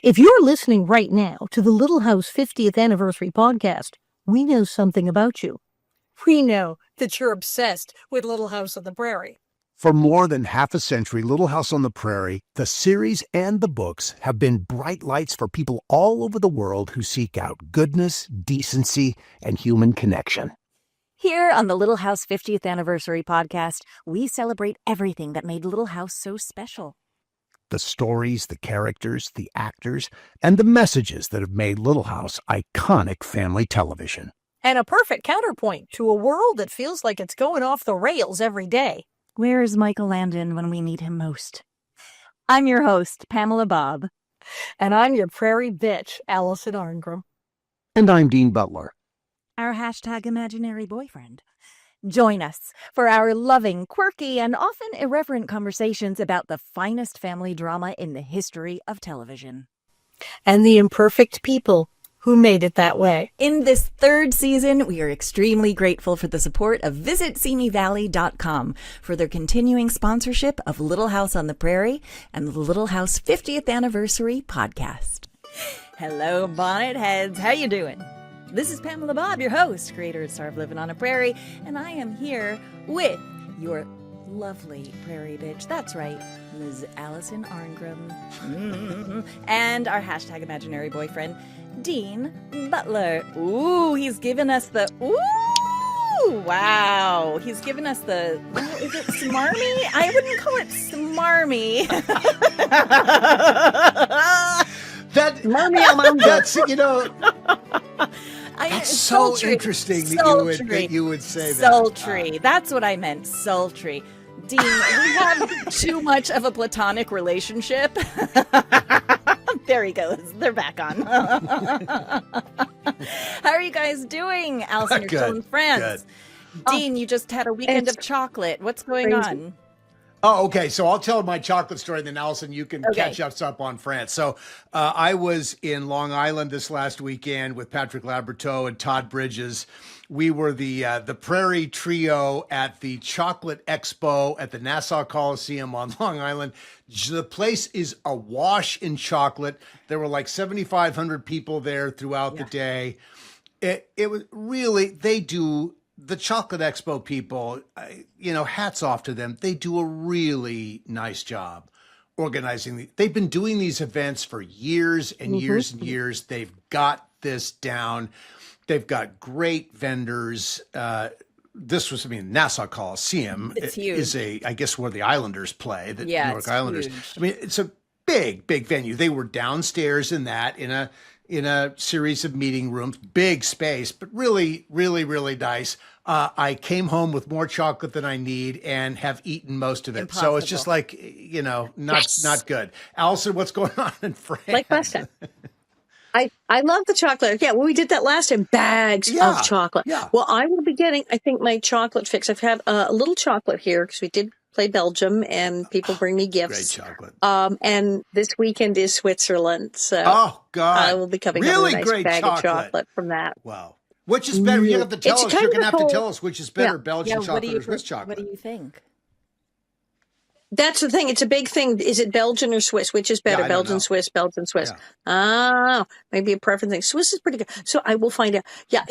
If you're listening right now to the Little House 50th Anniversary podcast, we know something about you. We know that you're obsessed with Little House on the Prairie. For more than half a century, Little House on the Prairie, the series and the books have been bright lights for people all over the world who seek out goodness, decency, and human connection. Here on the Little House 50th Anniversary podcast, we celebrate everything that made Little House so special. The stories, the characters, the actors, and the messages that have made Little House iconic family television. And a perfect counterpoint to a world that feels like it's going off the rails every day. Where is Michael Landon when we need him most? I'm your host, Pamela Bob. And I'm your prairie bitch, Allison Arngrim. And I'm Dean Butler. Our hashtag imaginary boyfriend. Join us for our loving, quirky, and often irreverent conversations about the finest family drama in the history of television. And the imperfect people who made it that way. In this third season, we are extremely grateful for the support of VisitSeeMeValley.com for their continuing sponsorship of Little House on the Prairie and the Little House 50th Anniversary podcast. Hello, bonnet heads. How you doing? This is Pamela Bob, your host, creator and star of Living on a Prairie, and I am here with your lovely prairie bitch. That's right, Ms. Allison Arngrim. And our hashtag imaginary boyfriend, Dean Butler. Ooh, he's given us the, ooh, wow. He's given us the, well, is it smarmy? I wouldn't call it smarmy. That's, you know... That's so sultry. interesting that you would say that. Sultry. That's what I meant. Sultry. Dean, we have too much of a platonic relationship. There he goes. They're back on. How are you guys doing? Allison, you're still in France. Good. Dean, you just had a weekend of chocolate. What's going on? Oh, okay. So I'll tell my chocolate story, then Allison, you can catch us up on France. So I was in Long Island this last weekend with Patrick Laberteau and Todd Bridges. We were the Prairie Trio at the Chocolate Expo at the Nassau Coliseum on Long Island. The place is awash in chocolate. There were like 7,500 people there throughout the day. It was really, the Chocolate Expo people, hats off to them. They do a really nice job organizing. They've been doing these events for years and years and years. They've got this down. They've got great vendors. Nassau Coliseum is I guess where the Islanders play, the New York Islanders. Huge. I mean, it's a big, big venue. They were downstairs in a series of meeting rooms, big space, but really, really, really nice. I came home with more chocolate than I need and have eaten most of it. Impossible. So it's just like, not good. Allison, what's going on in France? Like last time. I love the chocolate. Yeah, well, we did that last time. Bags of chocolate. Yeah. Well, I will be getting, I think, my chocolate fix. I've had a little chocolate here because we did play Belgium and people bring me gifts. Great chocolate. And this weekend is Switzerland. So God. I will be coming really with a nice great bag of chocolate from that. Wow. Which is better? You have to tell us. You're going to have to tell us which is better, Belgian chocolate or Swiss chocolate. What do you think? That's the thing. It's a big thing. Is it Belgian or Swiss? Which is better? Belgian, Swiss, Belgian, Swiss. Yeah. Maybe a preference thing. Swiss is pretty good. So I will find out. Yeah,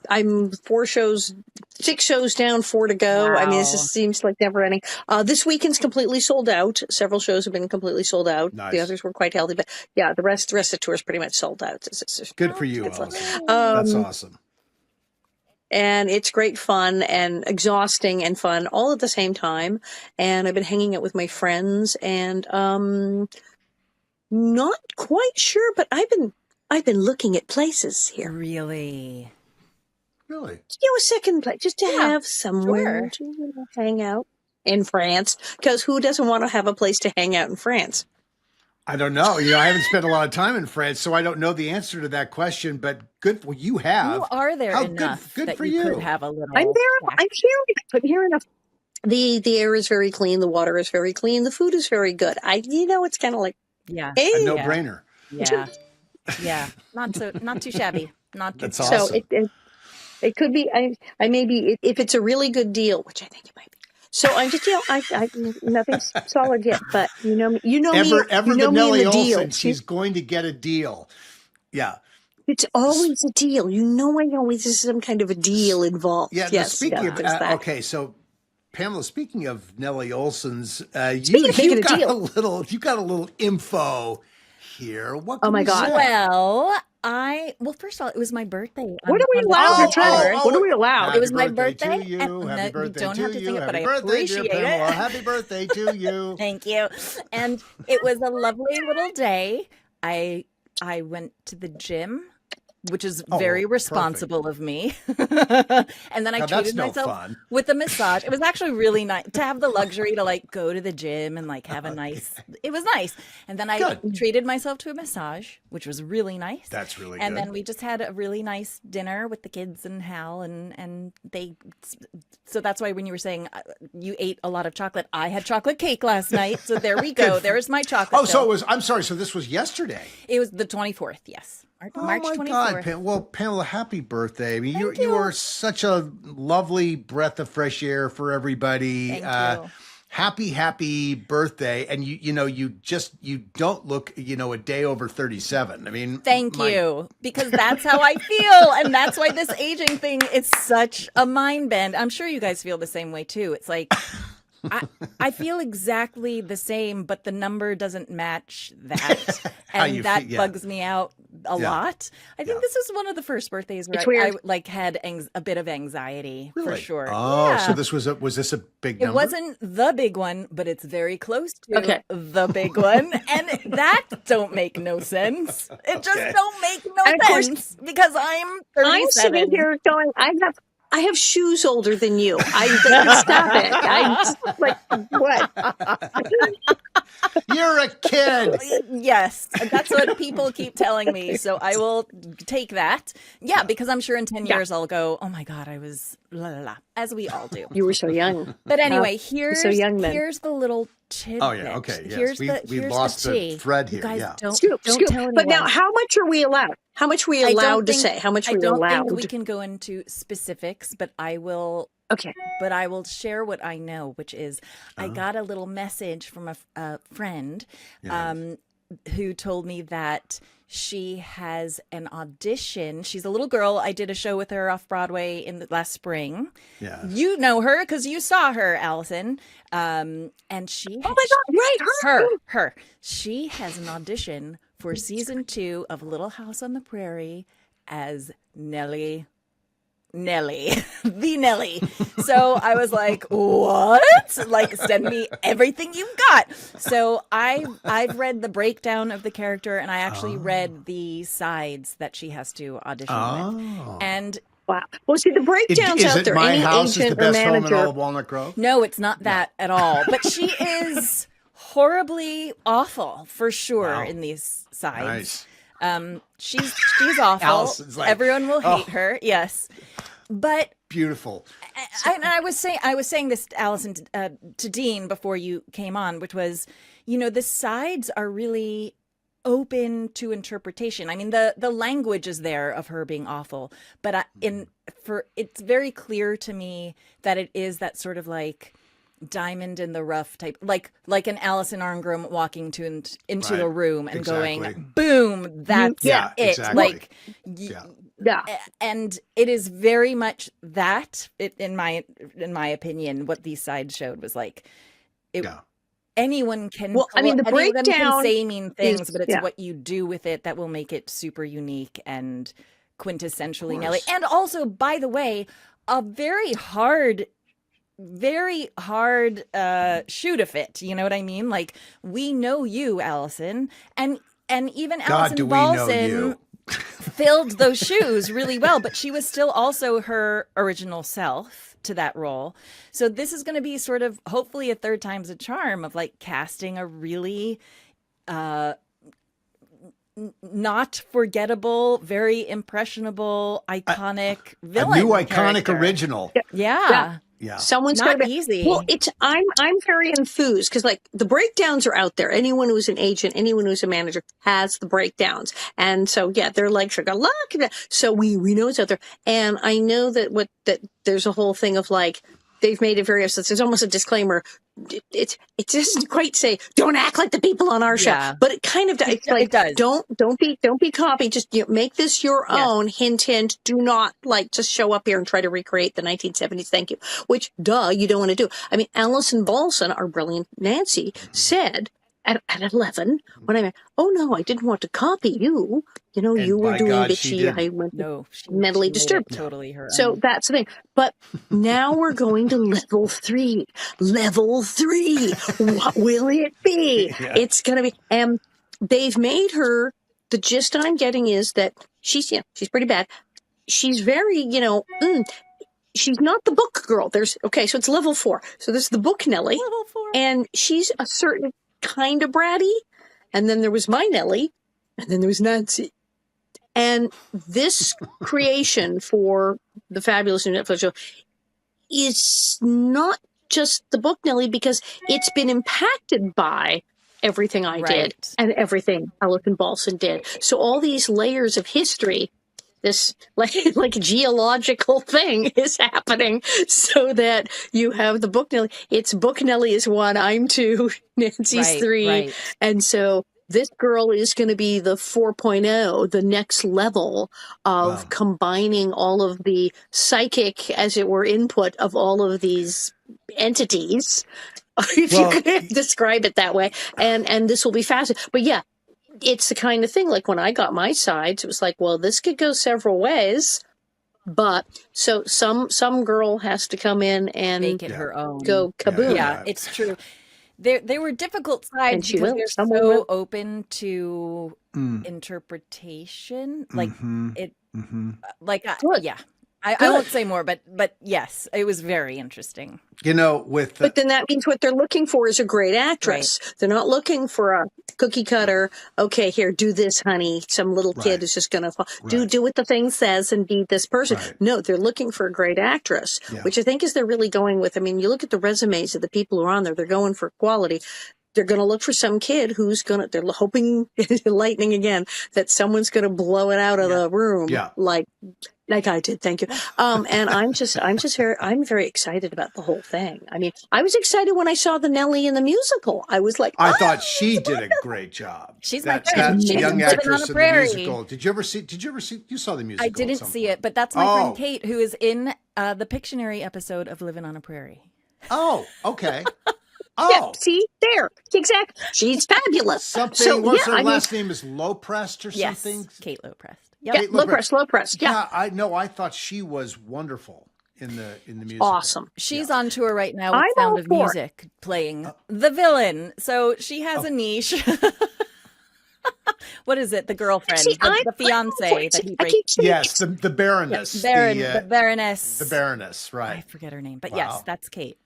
I'm 6 shows down, 4 to go. Wow. I mean, this just seems like never ending. This weekend's completely sold out. Several shows have been completely sold out. Nice. The others were quite healthy, but yeah, the rest of the tour is pretty much sold out. It's good for you, Allison. That's awesome. And it's great fun and exhausting and fun all at the same time. And I've been hanging out with my friends and not quite sure, but I've been looking at places here. Really? A second place just to have somewhere to hang out in France. Because who doesn't want to have a place to hang out in France? I don't know. I haven't spent a lot of time in France, so I don't know the answer to that question. But good, well, you have. You are there enough good that for you could have a little. I'm there. I'm here enough. The air is very clean. The water is very clean. The food is very good. It's kind of like a no-brainer. Yeah, not too shabby. That's awesome. So it could be. I maybe if it's a really good deal, which I think it might be. So I'm just, I nothing's solid yet, but you know me, Ever you know the me in Nellie the deal. Oleson, she's going to get a deal. Yeah. It's always a deal. I always there's some kind of a deal involved. Yeah. Yes, Speaking of, there's that. okay, so Pamela, speaking of Nellie Olson's, Speaking of making a deal. you got a little info here. What? Oh my God. Well, first of all, it was my birthday. What are we allowed? What are we allowed? It was my birthday birthday. to you. Happy birthday don't to have to you. sing it, but I Happy birthday, appreciate dear Pamela. it. Happy birthday to you. Thank you. And it was a lovely little day. I went to the gym, which is very responsible of me. And then I treated myself with a massage. It was actually really nice to have the luxury to like go to the gym and like have a nice, it was nice. And then I treated myself to a massage, which was really nice. That's really And good. then we just had a really nice dinner with the kids and Hal and so that's why when you were saying you ate a lot of chocolate, I had chocolate cake last night. So there we go. There's my chocolate. Oh, so it was, I'm sorry. So this was yesterday. It was the 24th. Yes. March 24th. God, well, Pamela, happy birthday. I mean, you are such a lovely breath of fresh air for everybody. Thank you. Happy birthday. And you don't look, a day over 37. I mean, thank you, because that's how I feel. And that's why this aging thing is such a mind bend. I'm sure you guys feel the same way too. It's like, I feel exactly the same, but the number doesn't match that. And that bugs me out a lot. I think this is one of the first birthdays where I like had a bit of anxiety for sure. Oh, so this was this a big number? It wasn't the big one, but it's very close to the big one. And that don't make no sense. It just don't make no sense because I'm 37. I'm sitting here going, I have shoes older than you. Stop it. I'm just like, what? You're a kid. Yes, that's what people keep telling me. So I will take that. Yeah, because I'm sure in 10 years I'll go, oh my God, I was la la la, as we all do. You were so young. But anyway, here's so young then. Here's the little tidbit. Oh yeah, okay. Yes. Here's we lost the thread here. You guys don't Scoop. tell anyone. But now, how much are we allowed? How much are we allowed to say? How much are we allowed? I don't think we can go into specifics, but I will. Okay. But I will share what I know, which is I got a little message from a friend who told me that she has an audition. She's a little girl. I did a show with her off Broadway in the last spring. Yeah. You know her because you saw her, Allison. And she. Oh my God! Right, her. She has an audition for season 2 of Little House on the Prairie as Nellie, the Nellie. So I was like, what? Like, send me everything you've got. So I've read the breakdown of the character, and I actually read the sides that she has to audition with. And wow. Well, see, the breakdowns is out it there. My Any House is the agent best or home in manager. all of Walnut Grove? No, it's not that at all. But she is horribly awful for sure in these sides. Nice. She's awful. Like, everyone will hate her. Yes. But beautiful. I was saying this, Allison, to Dean before you came on, which was, the sides are really open to interpretation. I mean, the language is there of her being awful, but it's very clear to me that it is that sort of like diamond in the rough type, like an Alison Arngrim walking into the room and going, boom, that's it. Exactly. And it is very much that, in my opinion, what these sides showed was like, anyone can. Well, I mean, the breakdown can say mean things, but it's what you do with it that will make it super unique and quintessentially Nellie. And also, by the way, a very hard shoe to fit. You know what I mean? Like, we know you, Allison, and even Allison Balson filled those shoes really well, but she was still also her original self to that role. So this is going to be sort of hopefully a third time's a charm of like casting a really not forgettable, very impressionable, iconic villain. A new iconic character. Original. Yeah. Someone's not gonna easy. Well, I'm very enthused because like the breakdowns are out there. Anyone who's an agent, anyone who's a manager has the breakdowns, and so their legs are going look. So we know it's out there, and I know that there's a whole thing of like they've made it very obsessive. There's almost a disclaimer. It doesn't quite say don't act like the people on our show, but it kind of does. It's like, it does. Don't be copied. Just make this your own. Hint, hint. Do not just show up here and try to recreate the 1970s. Thank you. Which you don't want to do. I mean, Allison Balson, our brilliant Nancy, said at 11 when I went, oh no, I didn't want to copy you. You were doing bitchy. I went mentally disturbed. Totally her. So that's the thing. But now we're going to level 3. Level 3. What will it be? It's going to be. They've made her. The gist I'm getting is that she's pretty bad. She's very, she's not the book girl. So it's level 4. So there's the book Nellie. Level 4. And she's a certain kind of bratty. And then there was my Nellie. And then there was Nancy. And this creation for the fabulous new Netflix show is not just the book Nellie, because it's been impacted by everything I did and everything Allison Balson did. So all these layers of history, this like geological thing is happening, so that you have the book Nellie. It's book Nellie is 1, I'm 2, Nancy's 3, and so this girl is going to be the 4.0, the next level of combining all of the psychic, as it were, input of all of these entities, if you could describe it that way. And this will be fascinating. But yeah, it's the kind of thing, like when I got my sides, it was like, well, this could go several ways. But so some girl has to come in and make it her own. Go kaboom. Yeah, it's true. They were difficult sides because they're so open to interpretation. Like I won't say more, but yes, it was very interesting. But then that means what they're looking for is a great actress. They're not looking for a cookie cutter. Okay, here, do this, honey. Some little kid is just going to do what the thing says and be this person. No, they're looking for a great actress, which I think is they're really going with. I mean, you look at the resumes of the people who are on there, they're going for quality. They're going to look for some kid who's they're hoping, lightning again, that someone's going to blow it out of the room. Like I did. Thank you. And I'm very excited about the whole thing. I mean, I was excited when I saw the Nellie in the musical. I was like, I thought she did a great job. She's that young actress in the musical. Did you ever see, you saw the musical? I didn't see it, but that's my friend Kate, who is in the Pictionary episode of Living on a Prairie. Oh, okay. Yeah, see there, exactly. She's fabulous. What's her last name? Is Loprest or something? Yes, Kate Loprest. Yep. Yeah, Loprest. Yeah, I know. I thought she was wonderful in the musical. Awesome. She's on tour right now with Sound of Music, playing the villain. So she has a niche. What is it? The girlfriend, the fiance that he breaks. Yes, the Baroness. The Baroness. The Baroness, right? I forget her name, but yes, that's Kate.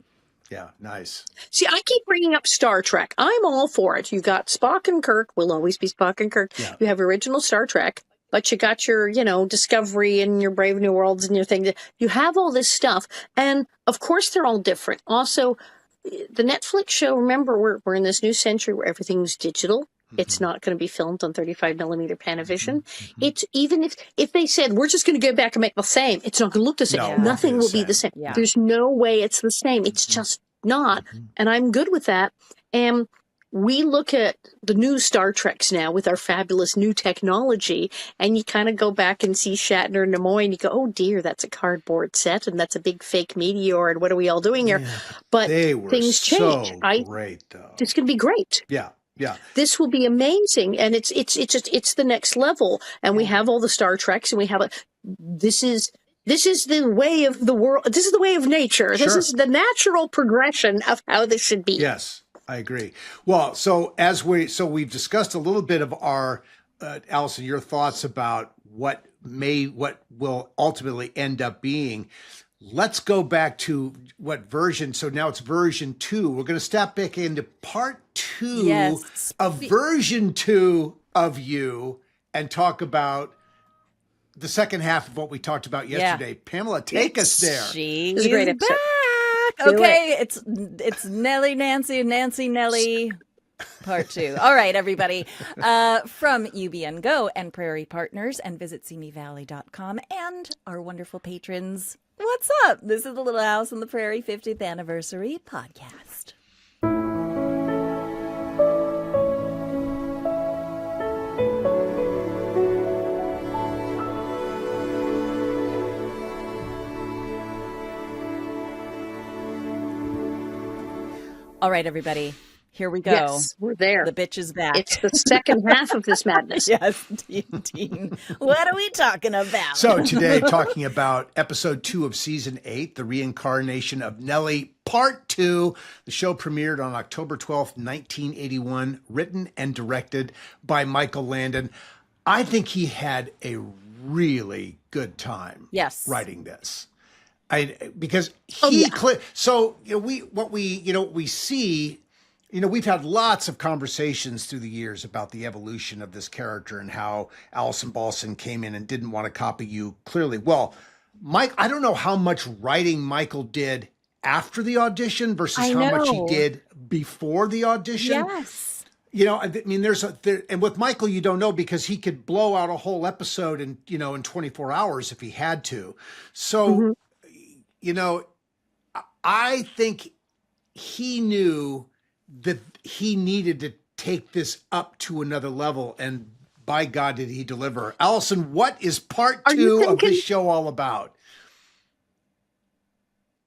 Yeah, nice. See, I keep bringing up Star Trek. I'm all for it. You got Spock and Kirk. Will always be Spock and Kirk. Yeah. You have original Star Trek, but you got your, Discovery and your Brave New Worlds and your thing. You have all this stuff. And of course, they're all different. Also, the Netflix show, remember, we're in this new century where everything's digital. Mm-hmm. It's not going to be filmed on 35 millimeter Panavision. Mm-hmm. It's even if they said, we're just going to go back and make the same, it's not going to look the same. No, nothing will be the same. Yeah. There's no way it's the same. It's just not. Mm-hmm. And I'm good with that. And we look at the new Star Treks now with our fabulous new technology, and you kind of go back and see Shatner and Nimoy, and you go, oh dear, that's a cardboard set, and that's a big fake meteor, and what are we all doing here? Yeah, but things change. Great, though. It's going to be great. Yeah. Yeah. This will be amazing, and it's the next level. And we have all the Star Treks, and we have this is the way of the world. This is the way of nature. Sure. This is the natural progression of how this should be. Yes, I agree. Well, so we've discussed a little bit of our Allison, your thoughts about what will ultimately end up being. Let's go back to what version. So now it's version 2. We're going to step back into part 2 of version 2 of you and talk about the second half of what we talked about yesterday. Yeah. Pamela, take us there. She's a great episode. Back. Okay, it's Nellie, Nancy, Nellie. Part 2. All right, everybody. From UBN Go and Prairie Partners and visit SeeMeValley.com and our wonderful patrons What's up? This is the Little House on the Prairie 50th Anniversary podcast. All right, everybody. Here we go. Yes, we're there. The bitch is back. It's the second half of this madness. Yes, Dean. What are we talking about? So today, talking about episode 2 of season 8, The Reincarnation of Nellie, part 2. The show premiered on October 12th, 1981, written and directed by Michael Landon. I think he had a really good time writing this. Because he so we see, we've had lots of conversations through the years about the evolution of this character and how Allison Balson came in and didn't want to copy you clearly. Well, Mike, I don't know how much writing Michael did after the audition versus how much he did before the audition. Yes. I mean, and with Michael, you don't know because he could blow out a whole episode in 24 hours if he had to. So, I think he knew that he needed to take this up to another level, and by God, did he deliver. Allison, what is part 2 of this show all about?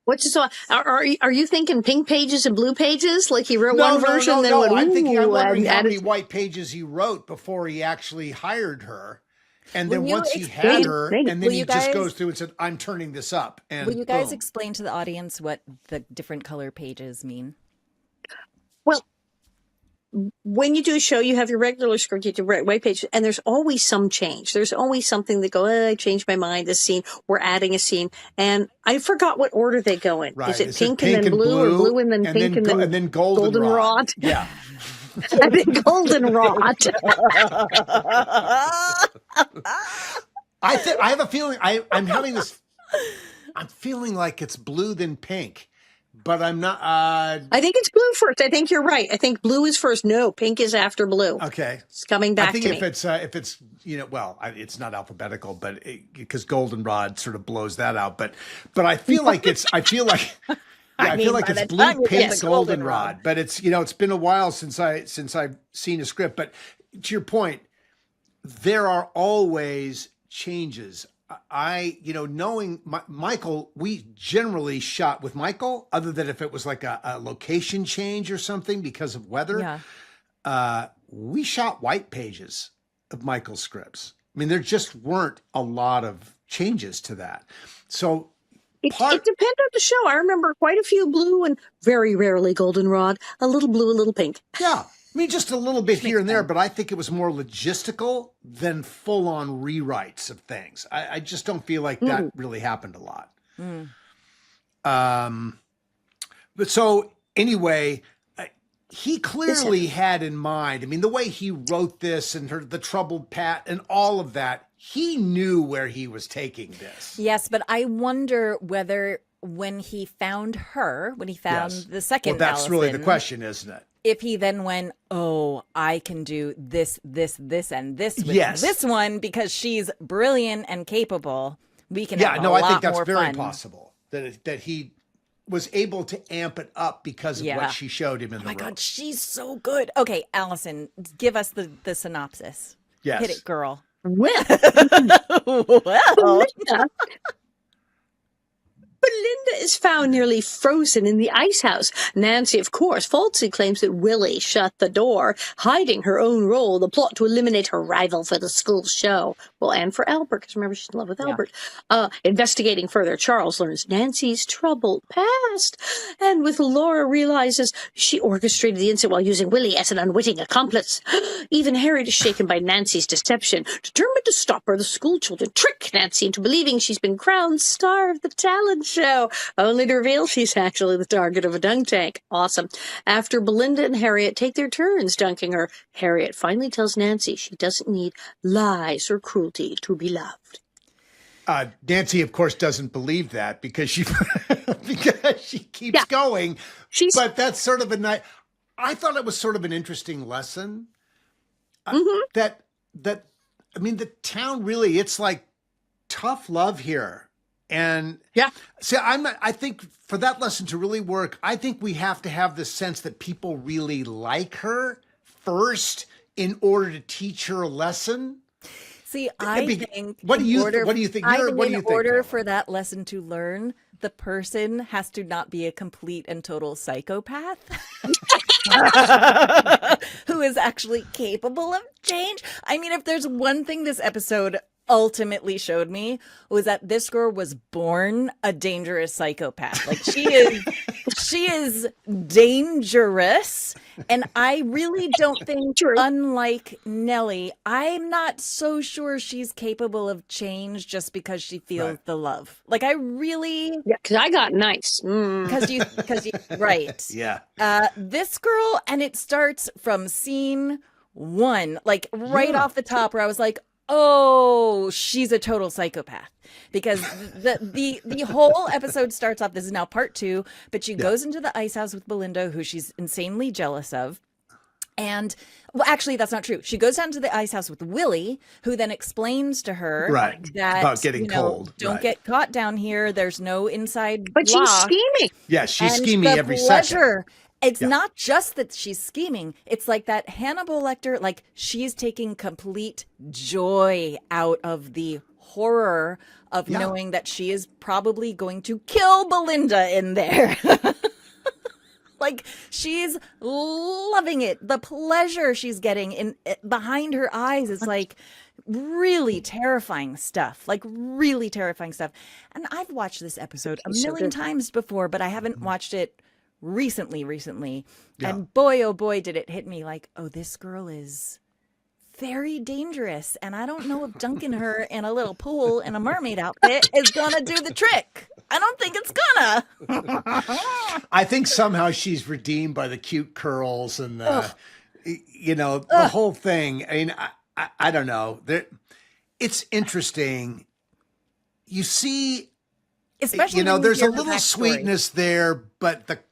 Are you thinking pink pages and blue pages? Like he wrote one version, then went, I'm wondering how many white pages he wrote before he actually hired her. And then once he had her, and then he just goes through and said, I'm turning this up. And will you guys explain to the audience what the different color pages mean? Well, when you do a show, you have your regular script, you do white pages, and there's always some change. There's always something that I changed my mind, this scene, we're adding a scene. And I forgot what order they go in. Right. Is it pink and then blue, or blue and then pink and then goldenrod? Yeah. And then goldenrod. I have a feeling I'm feeling like it's blue then pink, but I'm not. I think it's blue first. I think you're right. I think blue is first. No, pink is after blue. Okay. It's coming back to me. I think if it's it's not alphabetical, but because goldenrod sort of blows that out. But I feel like it's I feel like it's blue, pink, goldenrod, but it's been a while since I've seen a script. But to your point, there are always changes. Knowing Michael, we generally shot with Michael, other than if it was like a location change or something because of weather. Yeah. We shot white pages of Michael's scripts. I mean, there just weren't a lot of changes to that. So. It depended on the show. I remember quite a few blue and very rarely goldenrod, a little blue, a little pink. Yeah. I mean, just a little bit here and there, but I think it was more logistical than full-on rewrites of things. I just don't feel like that really happened a lot. But so anyway, he clearly had in mind, I mean, the way he wrote this and the troubled Pat and all of that, he knew where he was taking this. Yes, but I wonder whether when he found the second that's Allison, really the question, isn't it? If he then went, I can do this, and this with this one because she's brilliant and capable. We can have a lot more fun. I think that's very possible that he was able to amp it up because of what she showed him in the room. Oh my God, she's so good. Okay, Allison, give us the synopsis. Yes. Hit it, girl. Well, Belinda is found nearly frozen in the ice house. Nancy, of course, falsely claims that Willie shut the door, hiding her own role, the plot to eliminate her rival for the school show. Well, and for Albert, because remember, she's in love with Albert. Investigating further, Charles learns Nancy's troubled past, and with Laura realizes she orchestrated the incident while using Willie as an unwitting accomplice. Even Harriet is shaken by Nancy's deception. Determined to stop her, the school children trick Nancy into believing she's been crowned star of the talent show, only to reveal she's actually the target of a dunk tank. Awesome. After Belinda and Harriet take their turns dunking her, Harriet finally tells Nancy she doesn't need lies or cruelty to be loved. Nancy, of course, doesn't believe that because she keeps going. But that's sort of I thought it was sort of an interesting lesson. That I mean, the town really, it's like tough love here. And yeah, see, I think for that lesson to really work, I think we have to have the sense that people really like her first in order to teach her a lesson. See, I think what do you think? In order for that lesson to learn, the person has to not be a complete and total psychopath who is actually capable of change. I mean, if there's one thing this episode ultimately showed me, was that this girl was born a dangerous psychopath. Like, she is dangerous. And I really don't think, unlike Nellie, I'm not so sure she's capable of change just because she feels the love. Like, I really... Yeah, because I got nice. Because you... Right. Yeah. This girl, and it starts from scene 1, like, right off the top, where I was like, oh, she's a total psychopath. Because the whole episode starts off, this is now part 2, but she goes into the ice house with Belinda, who she's insanely jealous of. And, well, actually, that's not true. She goes down to the ice house with Willie, who then explains to her that, about getting cold. Don't get caught down here. There's no inside But block. she's scheming. Yeah, she's scheming every second. It's not just that she's scheming. It's like that Hannibal Lecter, like, she's taking complete joy out of the horror of knowing that she is probably going to kill Belinda in there. Like, she's loving it. The pleasure she's getting behind her eyes is like really terrifying stuff. Like, really terrifying stuff. And I've watched this episode a million times before, but I haven't watched it recently. And boy, oh boy, did it hit me like, oh, this girl is very dangerous. And I don't know if dunking her in a little pool in a mermaid outfit is gonna do the trick. I don't think it's gonna. I think somehow she's redeemed by the cute curls and the whole thing. I mean, I don't know. It's interesting. You see, especially there's a little sweetness there, but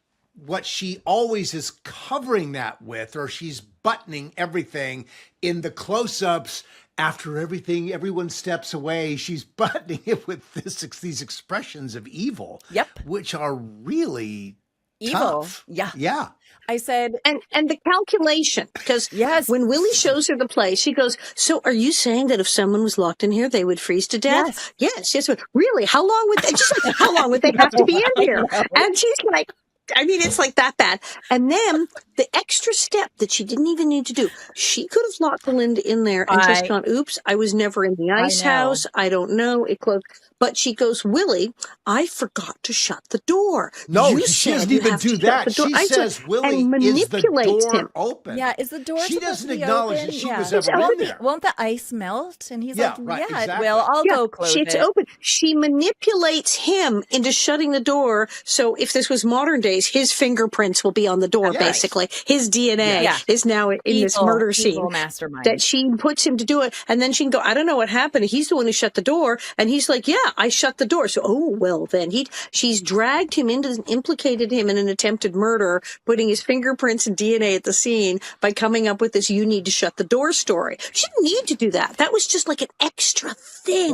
what she always is covering that with, or she's buttoning everything in the close-ups after everyone steps away, she's buttoning it with these expressions of evil, which are really evil. Tough. Yeah. I said, and the calculation, because when Willie shows her the place, she goes, so are you saying that if someone was locked in here, they would freeze to death? Yes. But really, how long would they have to be in here? And she's like, I mean, it's like that bad. And then the extra step that she didn't even need to do, she could have locked Belinda in there and just gone, oops, I was never in the ice house. I don't know. It closed. But she goes, Willie, I forgot to shut the door. No, she doesn't even do that. She says, Willie, is the door open? Yeah, is the door She supposed doesn't to be acknowledge open? that she was ever in there. Won't the ice melt? And he's like, exactly. Well, I'll go close it. It's open. She manipulates him into shutting the door. So if this was modern days, his fingerprints will be on the door, basically. His DNA is now in this murder scene. Mastermind. That she puts him to do it. And then she can go, I don't know what happened. He's the one who shut the door. And he's like, yeah, I shut the door. So, then she's dragged him implicated him in an attempted murder, putting his fingerprints and DNA at the scene by coming up with this, you need to shut the door story. She didn't need to do that. That was just like an extra thing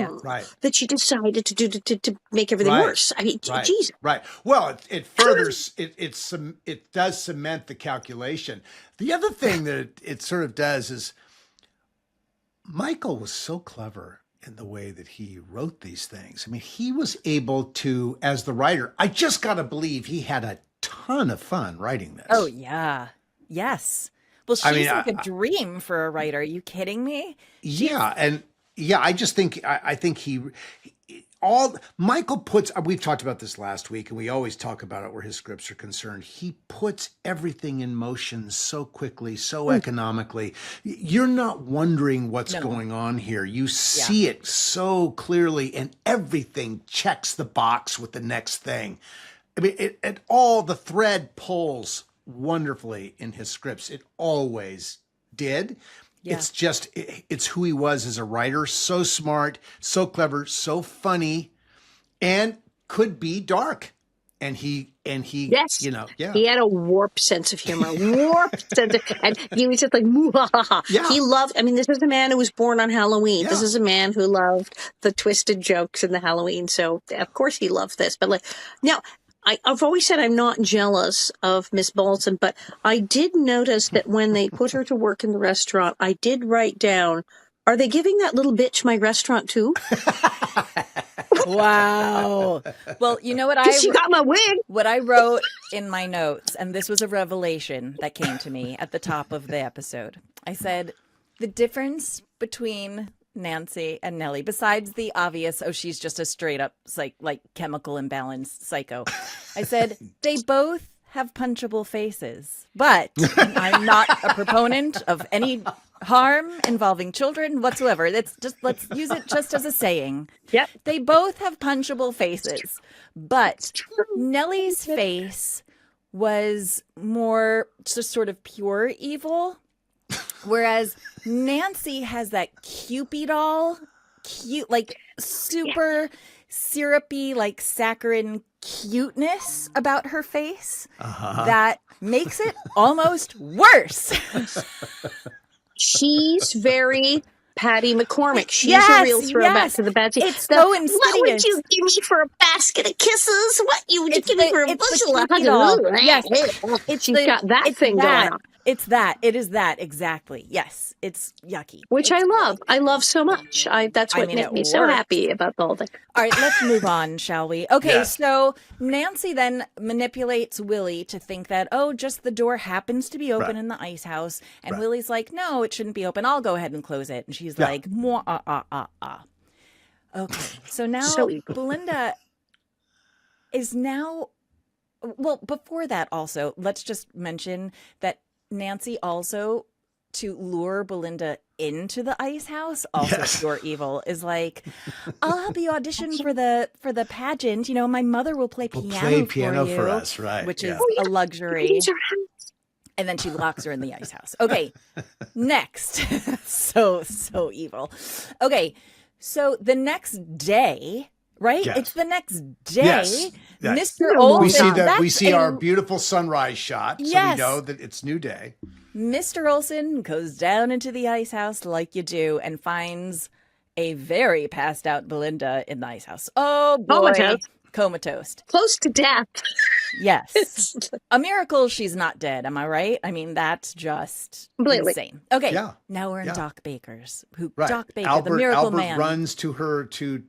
that she decided to do to make everything worse. I mean, geez. Right. Well, it furthers, it does cement the calculation. The other thing that it sort of does is Michael was so clever in the way that he wrote these things. I mean, he was able to, as the writer, I just got to believe he had a ton of fun writing this. Oh, yeah. Yes. Well, she's like a dream for a writer. Are you kidding me? I just think, I think Michael puts, we've talked about this last week, and we always talk about it where his scripts are concerned. He puts everything in motion so quickly, so economically. You're not wondering what's going on here. You see it so clearly, and everything checks the box with the next thing. I mean, the thread pulls wonderfully in his scripts. It always did. Yeah. It's who he was as a writer. So smart, so clever, so funny, and could be dark. Yes. Yeah. He had a warped sense of humor, and he was just like, "Mwah." Yeah. He loved, this is a man who was born on Halloween. Yeah. This is a man who loved the twisted jokes in the Halloween. So of course he loved this. But now I've always said I'm not jealous of Miss Bolton, but I did notice that when they put her to work in the restaurant, I did write down, are they giving that little bitch my restaurant too? Wow. Well, you know what she got my wig. What I wrote in my notes, and this was a revelation that came to me at the top of the episode. I said, the difference between Nancy and Nellie, besides the obvious, she's just a straight up chemical imbalance psycho. I said, they both have punchable faces, but I'm not a proponent of any harm involving children whatsoever. Let's use it just as a saying. Yep. They both have punchable faces, but Nellie's face was more just sort of pure evil, whereas Nancy has that Cupid doll, super syrupy, saccharine cuteness about her face that makes it almost worse. She's very Patty McCormick. She's a real throwback to the Betsy. It's so insidious. What would you give me for a basket of kisses? What would you give me for a bushel of hugs? Yes, she's got that thing going on. It's that. It is that. Exactly. Yes. It's yucky. Which I love. I love so much. That's what made me so happy about the whole thing. All right, let's move on, shall we? Okay, so Nancy then manipulates Willie to think that, just the door happens to be open in the ice house. And Willie's like, no, it shouldn't be open. I'll go ahead and close it. And she's like, Okay, so now Belinda is now... Well, before that also, let's just mention that Nancy also, to lure Belinda into the ice house, also pure evil, is like, I'll help you audition for the pageant. My mother will play piano for us, right? Which is a luxury. And then she locks her in the ice house. Okay, next. So evil. Okay, so the next day, right? Yes. It's the next day. Yes. Mr. Olson. We see our beautiful sunrise shot, so we know that it's new day. Mr. Olson goes down into the ice house like you do and finds a very passed out Belinda in the ice house. Oh boy. Comatose. Close to death. Yes. A miracle she's not dead. Am I right? That's just insane. Okay. Yeah. Now we're in Doc Baker's. Doc Baker, the miracle man. Albert runs to her to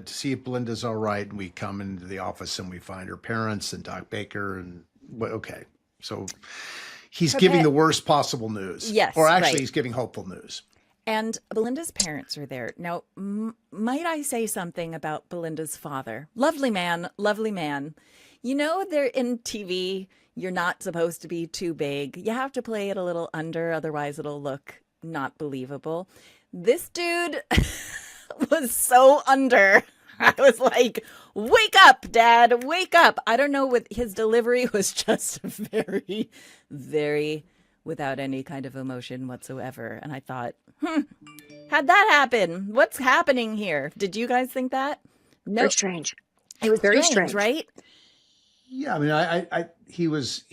see if Belinda's all right, and we come into the office and we find her parents and Doc Baker, and so he's giving the worst possible news. Yes, or actually, he's giving hopeful news. And Belinda's parents are there. Now, might I say something about Belinda's father? Lovely man, lovely man. They're in TV. You're not supposed to be too big. You have to play it a little under, otherwise it'll look not believable. This dude was so under. I was like, wake up, Dad, wake up. I don't know, his delivery was just very, very without any kind of emotion whatsoever. And I thought, how'd that happen? What's happening here? Did you guys think that? No. Very strange. It was very strange, right? Yeah, he was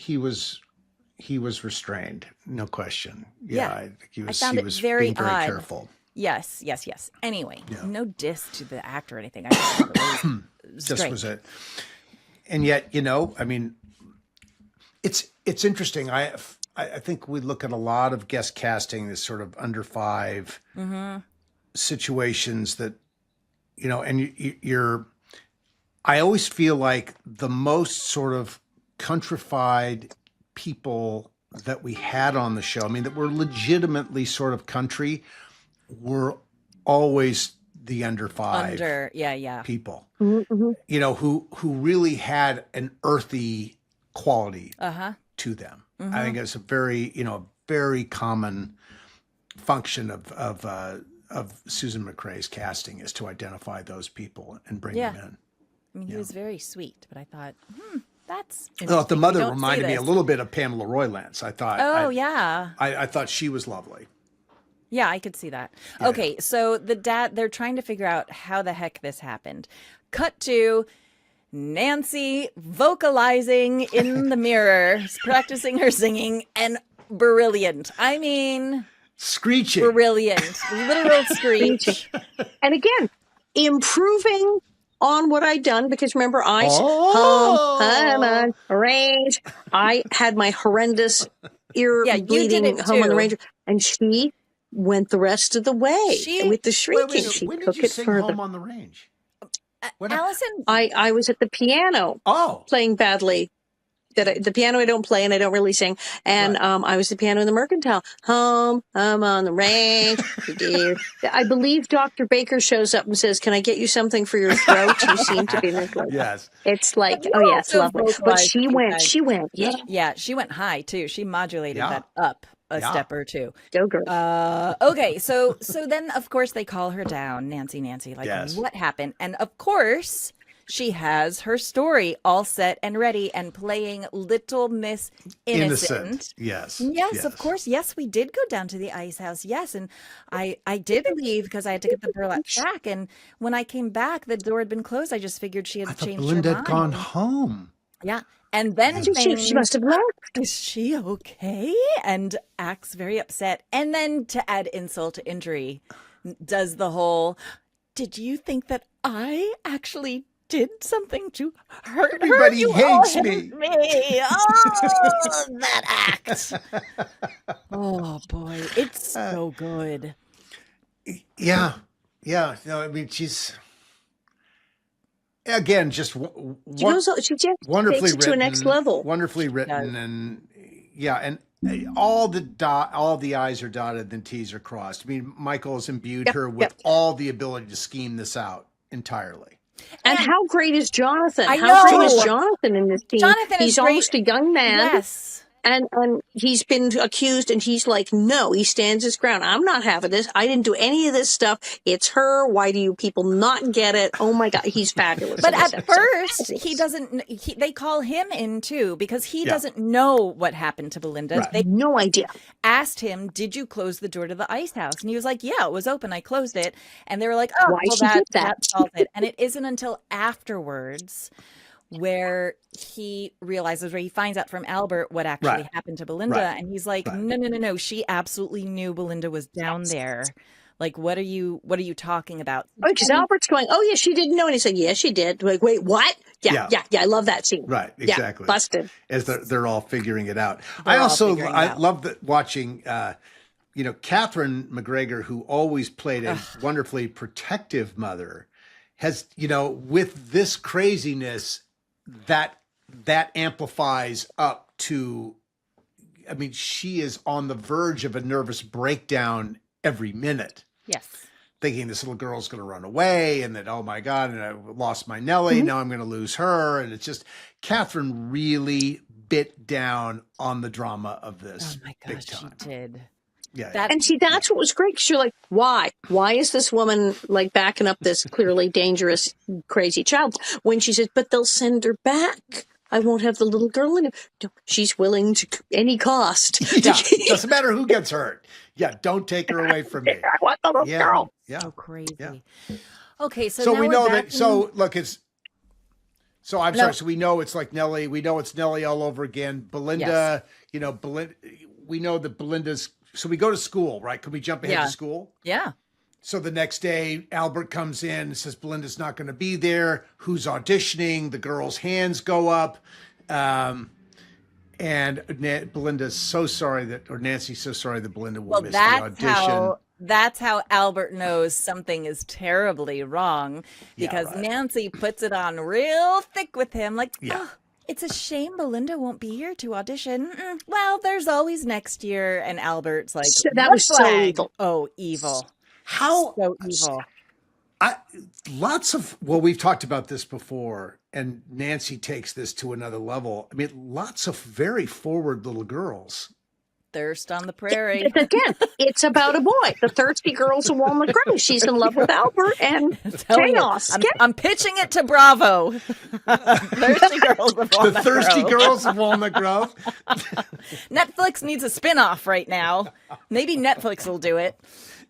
restrained, no question. Yeah, I think he was being very careful. Yes. Anyway, no diss to the actor or anything. I just thought it was just was it. And yet, it's interesting. I think we look at a lot of guest casting, this sort of under five situations that, and I always feel like the most sort of countrified people that we had on the show, that were legitimately sort of country, were always the under five people, who really had an earthy quality to them. I think it's a very common function of Susan McCrae's casting is to identify those people and bring them in. He was very sweet, but I thought, that's the mother reminded me a little bit of Pamela Roylance. I thought, I thought she was lovely. Yeah, I could see that. Okay, so the dad, they're trying to figure out how the heck this happened. Cut to Nancy vocalizing in the mirror, practicing her singing, and brilliant. I mean, screeching. Brilliant. Literal screech. And again, improving on what I'd done, because remember, I'm on range. I had my horrendous ear bleeding home on the range, and she went the rest of the way with the shrieking. When did you sing Home on the Range? Allison, I was at the piano playing badly. The piano I don't play and I don't really sing. And I was the piano in the Mercantile. Home, I'm on the range. I believe Dr. Baker shows up and says, "Can I get you something for your throat? You seem to be like." Yes. It's like, oh yeah, it's lovely. But she went, yeah. Yeah, she went high too. She modulated that up a step or two. Go girl. Okay, so then of course they call her down, Nancy, like what happened? And of course she has her story all set and ready and playing Little Miss Innocent. Yes, of course. Yes, we did go down to the ice house. Yes, and I did leave because I had to get the burlap sack. And when I came back, the door had been closed. I just figured she had changed Belinda her mind. had gone home. Yeah. And then she must have left. Is she okay? And acts very upset. And then to add insult to injury, does the whole, did you think that I actually did something to hurt Everybody her? hates me. Oh, that act. Oh, boy. It's so good. Yeah. No, I mean, she's... Again, just she just wonderfully takes it written to a next level. Wonderfully written, and all the I's are dotted and T's are crossed. I mean, Michael has imbued her with all the ability to scheme this out entirely. And how great is Jonathan? How great is Jonathan in this scene? He's almost a young man. Yes. And he's been accused, and he's like, no, he stands his ground. I'm not having this. I didn't do any of this stuff. It's her. Why do you people not get it? Oh my God, he's fabulous. But at first, he doesn't. They call him in too because he doesn't know what happened to Belinda. Right. They no idea. Asked him, "Did you close the door to the ice house?" And he was like, "Yeah, it was open. I closed it." And they were like, "Oh, well, that solved it." And it isn't until afterwards where he realizes, where he finds out from Albert what actually happened to Belinda. And he's like, no, she absolutely knew Belinda was down there. Like, what are you talking about? Oh, because Albert's going, oh yeah, she didn't know. And he said, yeah, she did. Like, wait, what? Yeah. I love that scene. Right. Exactly. Yeah, busted. As they're all figuring it out. I love watching, Catherine McGregor, who always played a wonderfully protective mother, has, with this craziness, that amplifies up to, I mean, she is on the verge of a nervous breakdown every minute. Yes. Thinking this little girl's going to run away and that, oh my God, and I lost my Nellie. Now I'm going to lose her. And it's just, Catherine really bit down on the drama of this. Oh my gosh, she did. Yeah. And see, that's what was great. Because you're like, why? Why is this woman like backing up this clearly dangerous, crazy child? When she says, but they'll send her back. I won't have the little girl in it. She's willing to any cost. Yeah, doesn't matter who gets hurt. Yeah, don't take her away from me. I want the little girl. Yeah. So crazy. Yeah. Okay, so we know that. So look, it's. So I'm sorry. So we know it's like Nellie. We know it's Nellie all over again. Belinda. Yes. We know that Belinda's. So we go to school, right? Can we jump ahead to school? Yeah. So the next day, Albert comes in and says, Belinda's not going to be there. Who's auditioning? The girls' hands go up. And Belinda's so sorry Nancy's so sorry that Belinda will miss the audition. That's how Albert knows something is terribly wrong, because Nancy puts it on real thick with him. Like, it's a shame Belinda won't be here to audition. Well, there's always next year. And Albert's like, that was so evil. Oh, evil. How so evil. We've talked about this before, and Nancy takes this to another level. I mean, lots of very forward little girls. Thirst on the prairie. Again, it's about a boy. The thirsty girls of Walnut Grove. She's in love with Albert and chaos. I'm pitching it to Bravo. Thirsty girls of Walnut Grove. The thirsty girls of Walnut Grove. Netflix needs a spinoff right now. Maybe Netflix will do it.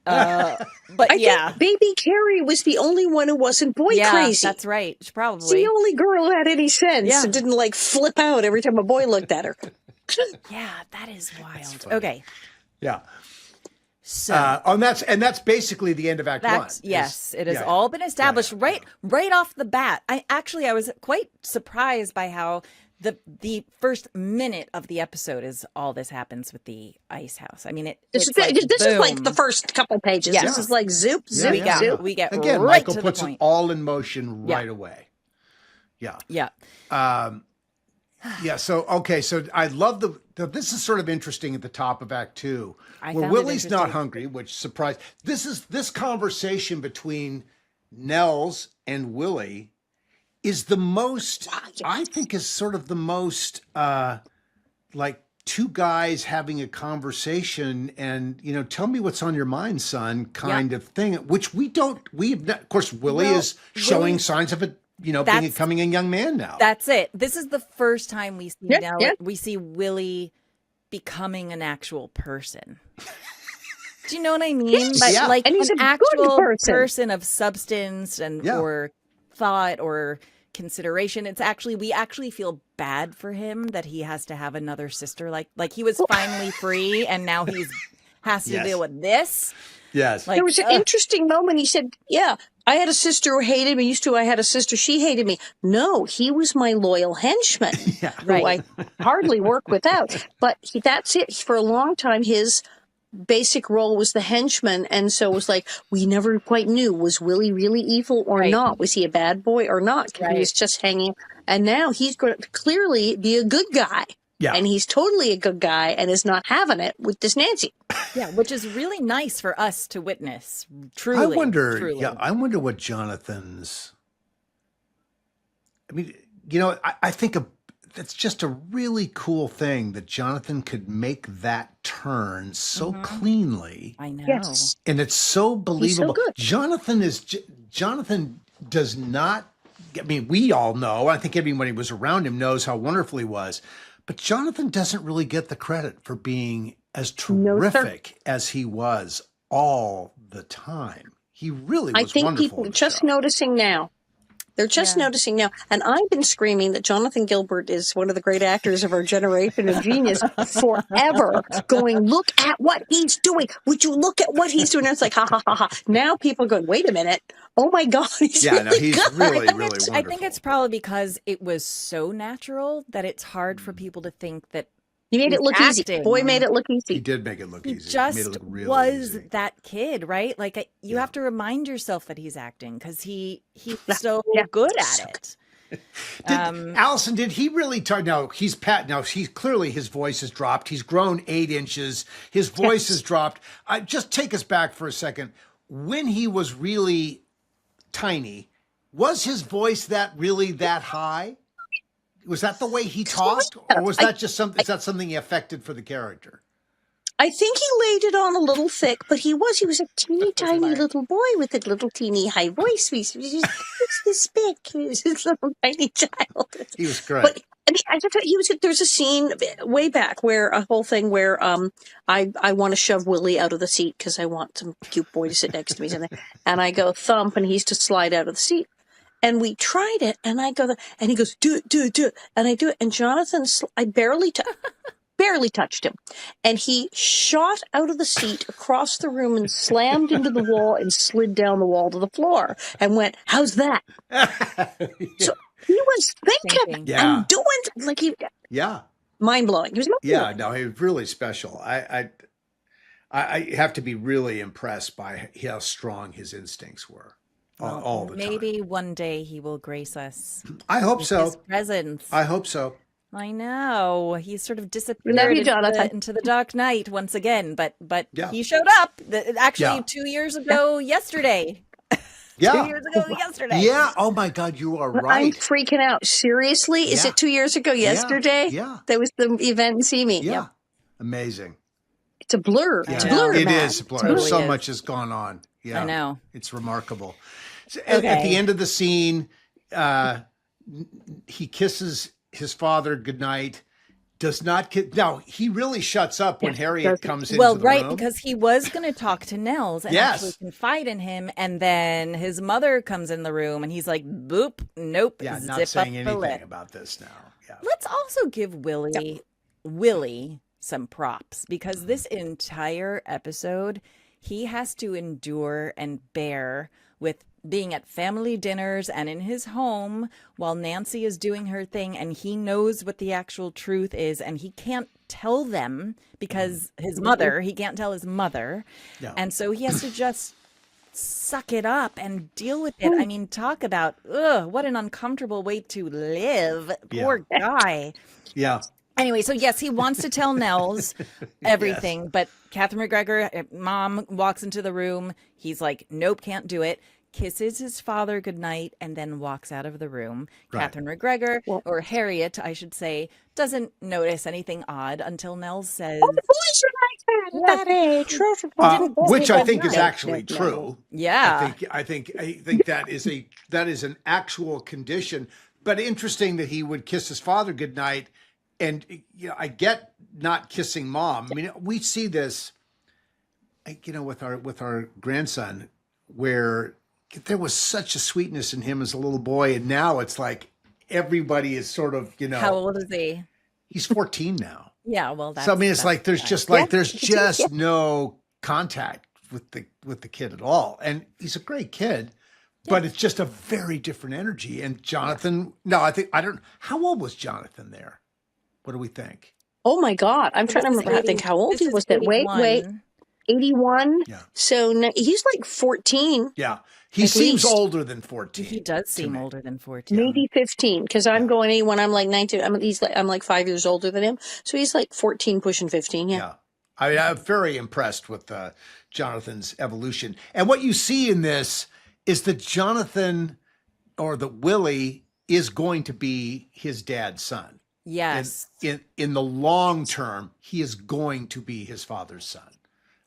But I think baby Carrie was the only one who wasn't boy crazy. That's right. Probably. It's the only girl who had any sense and didn't like flip out every time a boy looked at her. Yeah, that is wild. Okay. Yeah. So and that's basically the end of Act One. Yes, it has all been established right off the bat. I was quite surprised by how the first minute of the episode is all this happens with the ice house. I mean, this is like the first couple pages. Yes. This is like zoop. We get again. Right Michael to puts the point. it all in motion right away. Yeah. Yeah. Yeah. So I love this is sort of interesting at the top of Act Two, where Willie's not hungry, which surprised. This conversation between Nels and Willie is the most, I think, is sort of the most like two guys having a conversation and, tell me what's on your mind, son, kind of thing, which of course, Willie is showing signs of it. Becoming a young man now. That's it. This is the first time we see we see Willie becoming an actual person. Do you know what I mean? But like and he's an actual person of substance and or thought or consideration. It's actually we feel bad for him that he has to have another sister. Like he was finally free and now he's has to deal with this. Yes. There was an interesting moment. He said, I had a sister who hated me. I had a sister, she hated me. No, he was my loyal henchman, who I hardly work without. But that's it. For a long time, his basic role was the henchman. And so it was like, we never quite knew, was Willie really evil or not? Was he a bad boy or not? He was just hanging. And now he's going to clearly be a good guy. Yeah. And he's totally a good guy and is not having it with this Nancy. Yeah, which is really nice for us to witness. Truly. I wonder what Jonathan's. I mean, I think that's just a really cool thing that Jonathan could make that turn so cleanly. I know. Yes. And it's so believable. He's so good. Jonathan does not. I mean, we all know. I think everybody who was around him knows how wonderful he was. But Jonathan doesn't really get the credit for being as terrific as he was all the time. He really was wonderful. I think people are just noticing now. They're just noticing now. And I've been screaming that Jonathan Gilbert is one of the great actors of our generation of genius forever, going, look at what he's doing. Would you look at what he's doing? And it's like, ha, ha, ha, ha. Now people are going, wait a minute. Oh, my God. He's really good. Really wonderful. I think it's probably because it was so natural that it's hard for people to think that he made it look easy. Boy made it look easy. He did make it look easy. He just made it look really was easy. that kid, right? Like you have to remind yourself that he's acting because he's so good at it. Allison, did he really talk? No, he's clearly his voice has dropped. He's grown 8 inches. His voice has dropped. Just take us back for a second. When he was really tiny, was his voice that high? Was that the way he talked, or was that just something? Is that something he affected for the character? I think he laid it on a little thick, but he was a teeny tiny little boy with a little teeny high voice. He was this big. He was this little tiny child. He was great. But I mean, I thought he was. There's a scene way back where I want to shove Willie out of the seat because I want some cute boy to sit next to me, and I go thump, and he's to slide out of the seat. And we tried it, and I go, and he goes, do it, and I do it, and Jonathan, I barely touched him, and he shot out of the seat across the room and slammed into the wall and slid down the wall to the floor, and went, "How's that?" So he was thinking and doing like mind blowing. He was he was really special. I have to be really impressed by how strong his instincts were. All the time. Maybe one day he will grace us. I hope so. His presence. I hope so. I know. He's sort of disappeared into the dark night once again, but he showed up. Actually, 2 years ago yesterday. 2 years ago yesterday. Yeah. Oh my God, you are right. I'm freaking out. Seriously? Is it 2 years ago yesterday? Yeah. That was the event in Simi. Yeah. Amazing. It's a blur. Yeah. It's a blur. It is a blur. Totally so much has gone on. Yeah. I know. It's remarkable. So at the end of the scene, he kisses his father goodnight, Does not now he really shuts up when Harriet comes into the right, room. because he was going to talk to Nels and actually confide in him, and then his mother comes in the room and he's like, boop, nope, Yeah, zip not saying up the anything lip. about this now. Yeah. Let's also give Willie some props, because this entire episode he has to endure and bear with being at family dinners and in his home while Nancy is doing her thing, and he knows what the actual truth is, and he can't tell them because he can't tell his mother. No. And so he has to just suck it up and deal with it. I mean, talk about, what an uncomfortable way to live. Poor guy. Yeah. Anyway, so yes, he wants to tell Nels everything, but Catherine McGregor, mom, walks into the room. He's like, nope, can't do it. Kisses his father goodnight and then walks out of the room. Right. Catherine McGregor, or Harriet, I should say, doesn't notice anything odd until Nels says, "Oh, the boys are like that at that age," which I think is actually true. Yeah, I think that is an actual condition. But interesting that he would kiss his father goodnight. And I get not kissing mom. I mean, we see this, with our grandson, where there was such a sweetness in him as a little boy, and now it's like everybody is sort of, How old is he? He's 14 now. Yeah, well, that's, so I mean, it's like there's just no contact with the kid at all, and he's a great kid. But it's just a very different energy. And Jonathan, how old was Jonathan there? What do we think? Oh my God. I'm trying to remember how old he was. That wait, 81. Yeah. So he's like 14. Yeah. He seems older than 14. He does seem older than 14. Maybe 15. Because I'm going 81. I'm like 19. I'm like 5 years older than him. So he's like 14 pushing 15. Yeah. I'm very impressed with Jonathan's evolution. And what you see in this is that Jonathan, or that Willie, is going to be his dad's son. Yes. In the long term, he is going to be his father's son,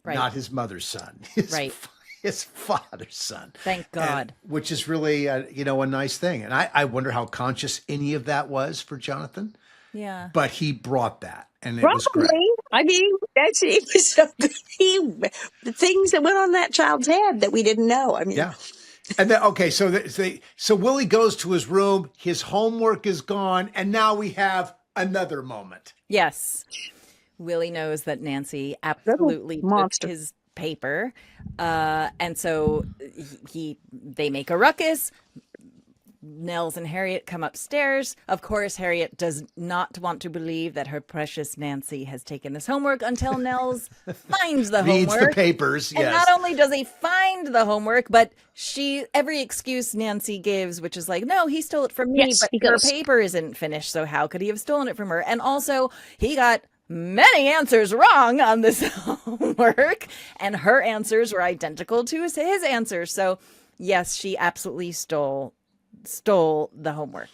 right. Not his mother's son. His father's son. Thank God. Which is really, a nice thing. And I wonder how conscious any of that was for Jonathan. Yeah. But he brought that, and it was great. I mean, it was so good. The things that went on that child's head that we didn't know. I mean, yeah. And then, so Willie goes to his room, his homework is gone, and now we have another moment. Yes. Willie knows that Nancy absolutely took his paper. And so they make a ruckus. Nels and Harriet come upstairs. Of course, Harriet does not want to believe that her precious Nancy has taken this homework until Nels finds the homework. Reads the papers, yes. And not only does he find the homework, but every excuse Nancy gives, which is like, no, he stole it from me, but her paper isn't finished, so how could he have stolen it from her? And also, he got many answers wrong on this homework, and her answers were identical to his answers. So, yes, she absolutely stole the homework.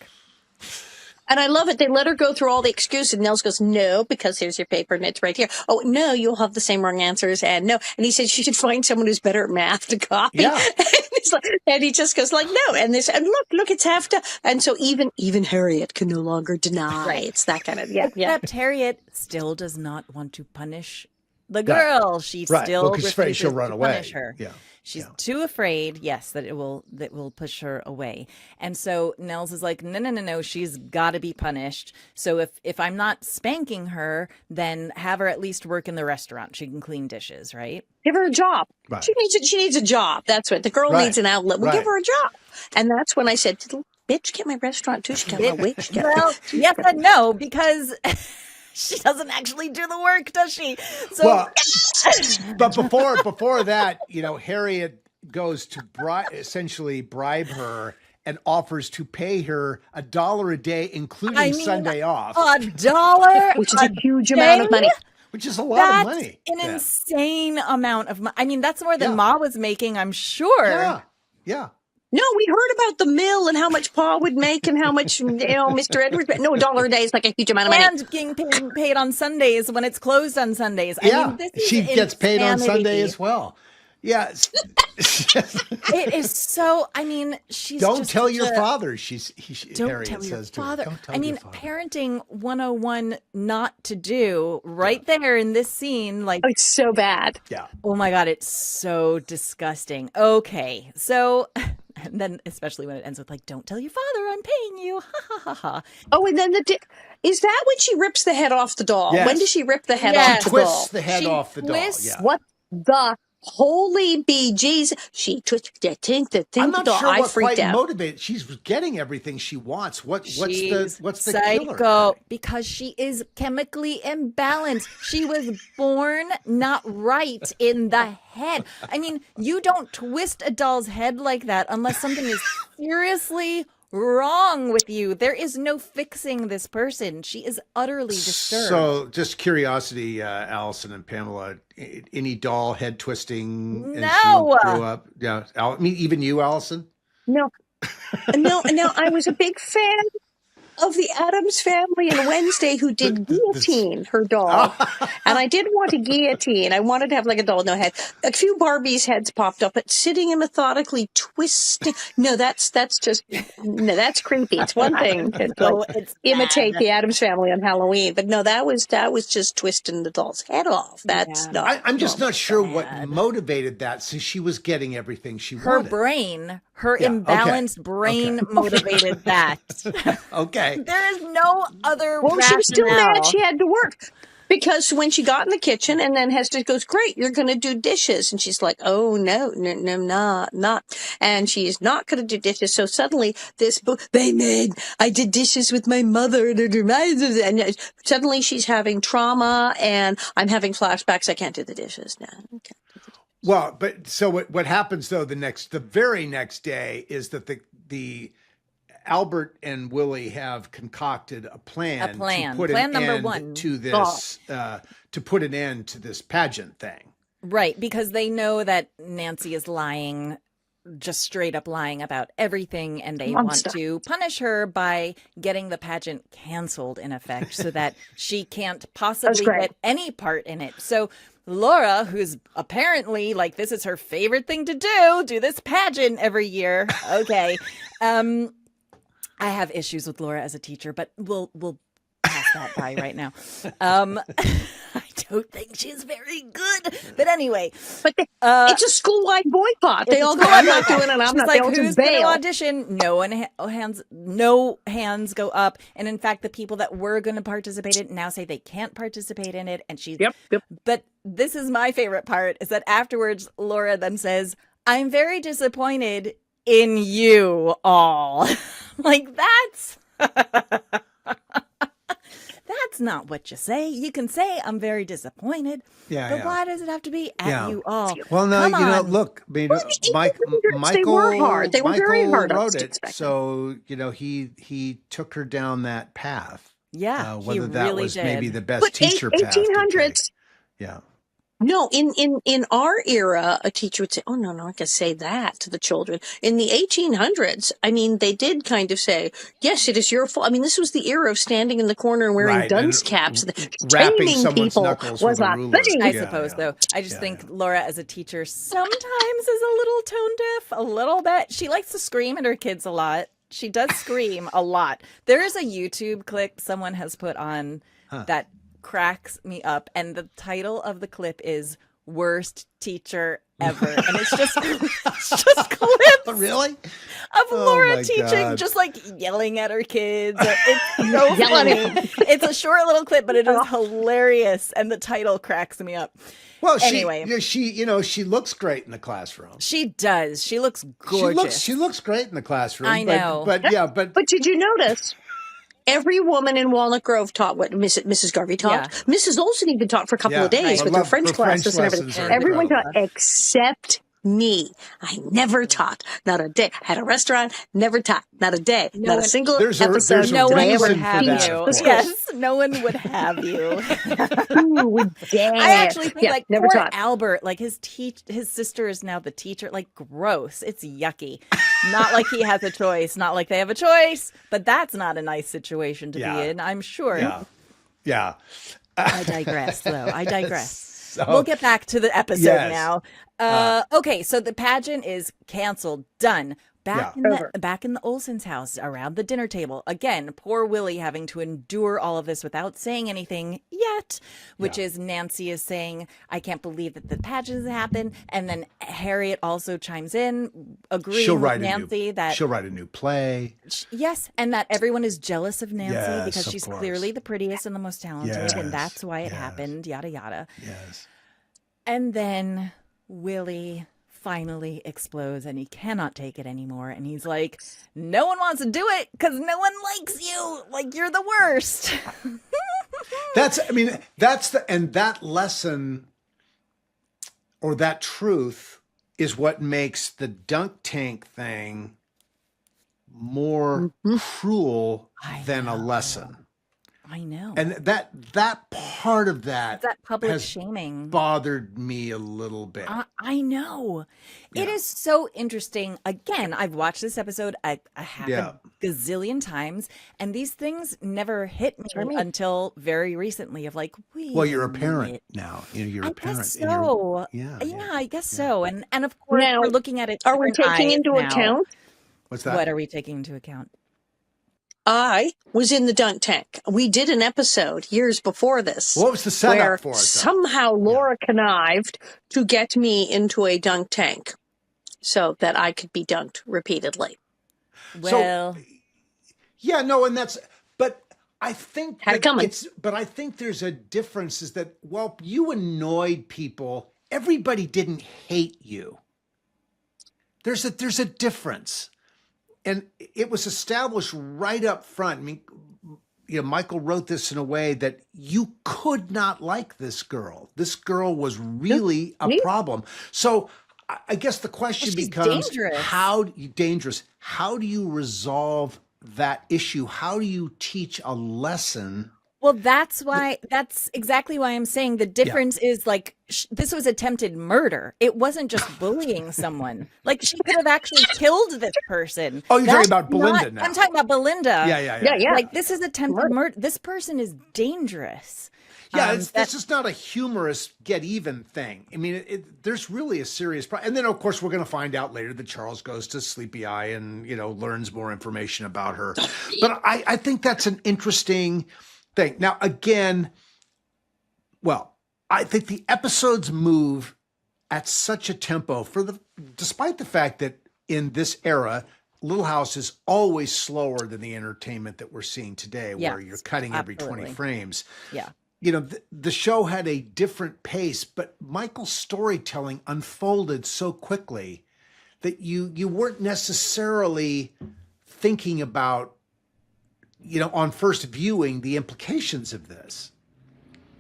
And I love it. They let her go through all the excuses. And Nels goes, no, because here's your paper and it's right here. Oh, no, you'll have the same wrong answers. And no. And he said she should find someone who's better at math to copy. Yeah. And he just goes like, no. And look, it's half done. And so even Harriet can no longer deny. Right. It's that kind of, Except Harriet still does not want to punish the girl. She still refuses she'll run to away. Punish her. Yeah. She's too afraid, that it will push her away. And so Nels is like, no, she's got to be punished. So if I'm not spanking her, then have her at least work in the restaurant. She can clean dishes, right? Give her a job. Right. She needs a job. That's what the girl needs, an outlet. We'll give her a job. And that's when I said, did the bitch get my restaurant too? She got my wage. Well, yes and no, because she doesn't actually do the work, does she? So, but before that, Harriet goes to essentially bribe her and offers to pay her $1 a day, including Sunday off. $1, which is a huge amount of money. Which is a lot of money. An insane amount of money. I mean, that's more than Ma was making, I'm sure. Yeah. No, we heard about the mill and how much Pa would make and how much, Mr. Edwards. No, $1 a day is like a huge amount of money. And getting paid on Sundays when it's closed on Sundays. Yeah, I mean, this is she gets paid on Sunday as well. Yeah. It is so, I mean, she's Don't just tell such your a- father. Don't Harriet tell your says to her, father. "Don't tell I mean, your father." parenting 101 not to do right there in this scene. Like, Oh, it's so bad. Yeah. oh my God, it's so disgusting. Okay. So, and then especially when it ends with like, don't tell your father I'm paying you. Ha ha ha ha. Oh, and then is that when she rips the head off the doll? Yes. When does she rip the head Yes. off the Twists doll? the head She off the doll. twists- Yeah. What the holy bejesus? She twisted the thing I'm the not doll. sure I what freaked quite out. motivated. She's getting everything she wants. What's She's the killer? psycho because she is chemically imbalanced. She was born not right in the head. I mean, you don't twist a doll's head like that unless something is seriously wrong with you. There is no fixing this person. She is utterly disturbed. So, just curiosity, Allison and Pamela, any doll head twisting as No. you grew up? Yeah, I mean, even you, Allison. No, no. I was a big fan of the Addams Family and Wednesday, who did guillotine her doll. And I did want a guillotine. I wanted to have like a doll with no head. A few Barbie's heads popped up, but sitting and methodically twisting. No, that's creepy. It's one thing to it's imitate bad. the Addams Family on Halloween, but no, that was just twisting the doll's head off. That's not. I'm just not sure what motivated that, since she was getting everything she Her wanted. brain, her Yeah, imbalanced brain motivated that. Okay. There is no other Well, she was still rationale. mad she had to work. Because when she got in the kitchen, and then Hester goes, "Great, you're going to do dishes," and she's like, "Oh no, not," and she's not going to do dishes. So suddenly, this book I did dishes with my mother, and suddenly she's having trauma, and I'm having flashbacks. I can't do the dishes now. Okay. Well, but so what happens though the very next day is that the Albert and Willie have concocted a plan. To put Plan an number end one. to this to put an end to this pageant thing. Right, because they know that Nancy is lying, just straight up lying about everything, and they want to punish her by getting the pageant canceled, in effect, so that she can't possibly get any part in it. So Laura, who's apparently like this is her favorite thing to do this pageant every year. Okay. I have issues with Laura as a teacher, but we'll pass that by right now. I don't think she's very good, but anyway. But it's a school-wide boycott. They all go, "I'm not doing it. I'm She's not." like, They'll who's just going to bail. audition? No hands go up. And in fact, the people that were going to participate in it now say they can't participate in it. And she, Yep. But this is my favorite part: is that afterwards, Laura then says, "I'm very disappointed in you all." Like that's not what you say. You can say I'm very disappointed, but why does it have to be at you all? Well, no, Come on. Look, I mean, Michael, they were hard. They were very hard on wrote Steve it, Spector. so he took her down that path. Yeah, whether he that really was did. maybe the best But teacher path. to 1800s. take. Yeah. No, in our era, a teacher would say, "Oh, no, I can say that to the children." In the 1800s, I mean, they did kind of say, "Yes, it is your fault." I mean, this was the era of standing in the corner and wearing dunce caps. Rapping Shaming someone's people knuckles was with a a ruler. thing. I suppose, though. I just think Laura, as a teacher, sometimes is a little tone deaf, a little bit. She likes to scream at her kids a lot. She does scream a lot. There is a YouTube clip someone has put on that cracks me up, and the title of the clip is "Worst Teacher Ever," and it's just clips Really? of Laura my teaching, God. just like yelling at her kids. It's so funny. It's a short little clip, but it is hilarious, and the title cracks me up. Well, Anyway. she looks great in the classroom. She does. She looks gorgeous. She looks great in the classroom. I know. But did you notice? Every woman in Walnut Grove taught what Mrs. Garvey taught. Yeah. Mrs. Olson even taught for a couple of days with her French classes and everything. Everyone taught except me. I never taught. Not a day. Had a restaurant. Never taught. Not a day. Not a single episode. No one reason would for have that, you. of course. Yes, no one would have you. Who would dare? I actually think like never poor taught. Albert, like his sister is now the teacher. Like gross. It's yucky. Not like he has a choice. Not like they have a choice. But that's not a nice situation to be in. I'm sure. Yeah. I digress, though. I digress. we'll get back to the episode now. Okay, so the pageant is canceled. Done. Back in the Olson's house around the dinner table. Again, poor Willie having to endure all of this without saying anything yet, which is Nancy is saying, I can't believe that the pageant has happened. And then Harriet also chimes in, agreeing with Nancy that she'll write a new play. Yes, and that everyone is jealous of Nancy because she's clearly the prettiest and the most talented, and that's why it happened, yada, yada. Yes. And then Willie finally explodes and he cannot take it anymore, and he's like, no one wants to do it because no one likes you, like you're the worst. That lesson or that truth is what makes the dunk tank thing more cruel than a lesson. I know. And that part of that public shaming bothered me a little bit. I know. Yeah. It is so interesting. Again, I've watched this episode a gazillion times, and these things never hit me until very recently of like, well, you're a parent now. You're a parent. So. I guess so. And of course, now, we're looking at it. Are we taking into account? What's that? What are we taking into account? I was in the dunk tank. We did an episode years before this. What was the setup for it? Somehow Laura connived to get me into a dunk tank so that I could be dunked repeatedly. Well, but I think I think there's a difference is that while you annoyed people, everybody didn't hate you. There's a difference. And it was established right up front. I mean, Michael wrote this in a way that you could not like this girl. This girl was really a problem. So I guess the question becomes, how do you resolve that issue? How do you teach a lesson? Well, that's exactly why I'm saying the difference is like this was attempted murder. It wasn't just bullying someone. Like she could have actually killed this person. Oh, you're talking about Belinda now. I'm talking about Belinda. Yeah. Like this is attempted murder. This person is dangerous. Yeah, this is not a humorous get even thing. I mean, there's really a serious problem. And then, of course, we're going to find out later that Charles goes to Sleepy Eye and, learns more information about her. But I think that's an interesting thing. Now, again, I think the episodes move at such a tempo despite the fact that in this era, Little House is always slower than the entertainment that we're seeing today, where you're cutting every 20 frames. Yeah. The show had a different pace, but Michael's storytelling unfolded so quickly that you weren't necessarily thinking about, on first viewing, the implications of this.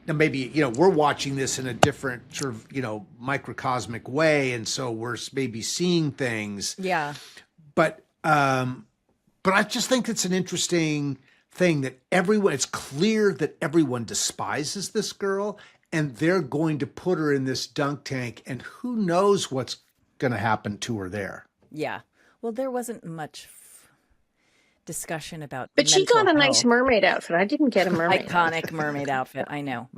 Now, maybe, we're watching this in a different sort of, microcosmic way. And so we're maybe seeing things. Yeah. But I just think it's an interesting thing that it's clear that everyone despises this girl and they're going to put her in this dunk tank, and who knows what's going to happen to her there. Yeah. Well, there wasn't much discussion about but she got a nice mermaid outfit. I didn't get a mermaid iconic mermaid outfit. I know.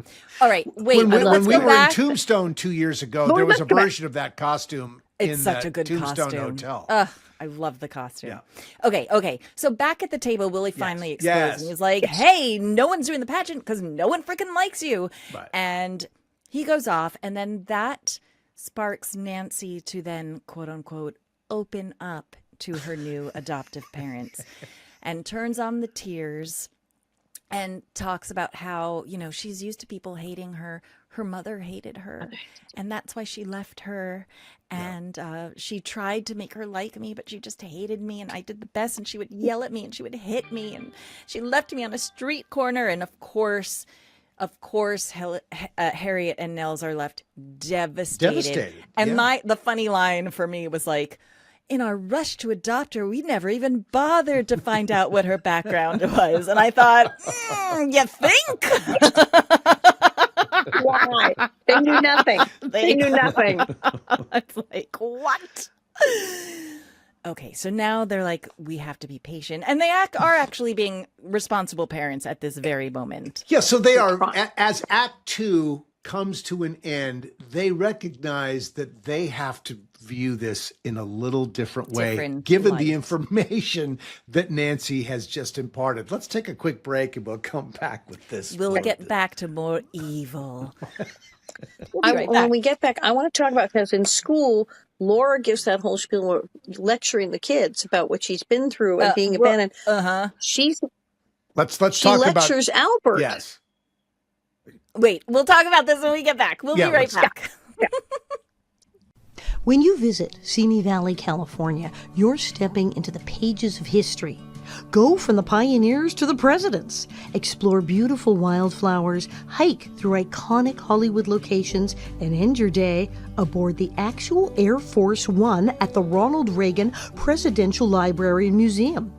All right, wait. When we were in Tombstone 2 years ago, there was a version of that costume in such a good Tombstone costume. Hotel. I love the costume. Yeah. Okay. So back at the table, Willie finally explodes. And he's like, hey, no one's doing the pageant because no one freaking likes you. Right. And he goes off, and then that sparks Nancy to then, quote unquote, open up to her new adoptive parents and turns on the tears and talks about how, she's used to people hating her. Her mother hated her, and that's why she left her. And she tried to make her like me, but she just hated me, and I did the best, and she would yell at me, and she would hit me, and she left me on a street corner. And of course, Harriet and Nels are left devastated. And the funny line for me was like, in our rush to adopt her, we never even bothered to find out what her background was. And I thought, you think? Why? They knew nothing. They knew nothing. It's like, what? Okay, so now they're like, we have to be patient. And they are actually being responsible parents at this very moment. Yeah, so they are, as Act 2 comes to an end, they recognize that they have to view this in a little different way, given the information that Nancy has just imparted. Let's take a quick break and we'll come back with this. We'll get back to more evil. When we get back, I want to talk about, because in school, Laura gives that whole spiel lecturing the kids about what she's been through and being abandoned. Let's talk about. She lectures Albert. Yes. Wait, we'll talk about this when we get back. We'll be right back. Yeah. When you visit Simi Valley, California, you're stepping into the pages of history. Go from the pioneers to the presidents. Explore beautiful wildflowers, hike through iconic Hollywood locations, and end your day aboard the actual Air Force One at the Ronald Reagan Presidential Library and Museum.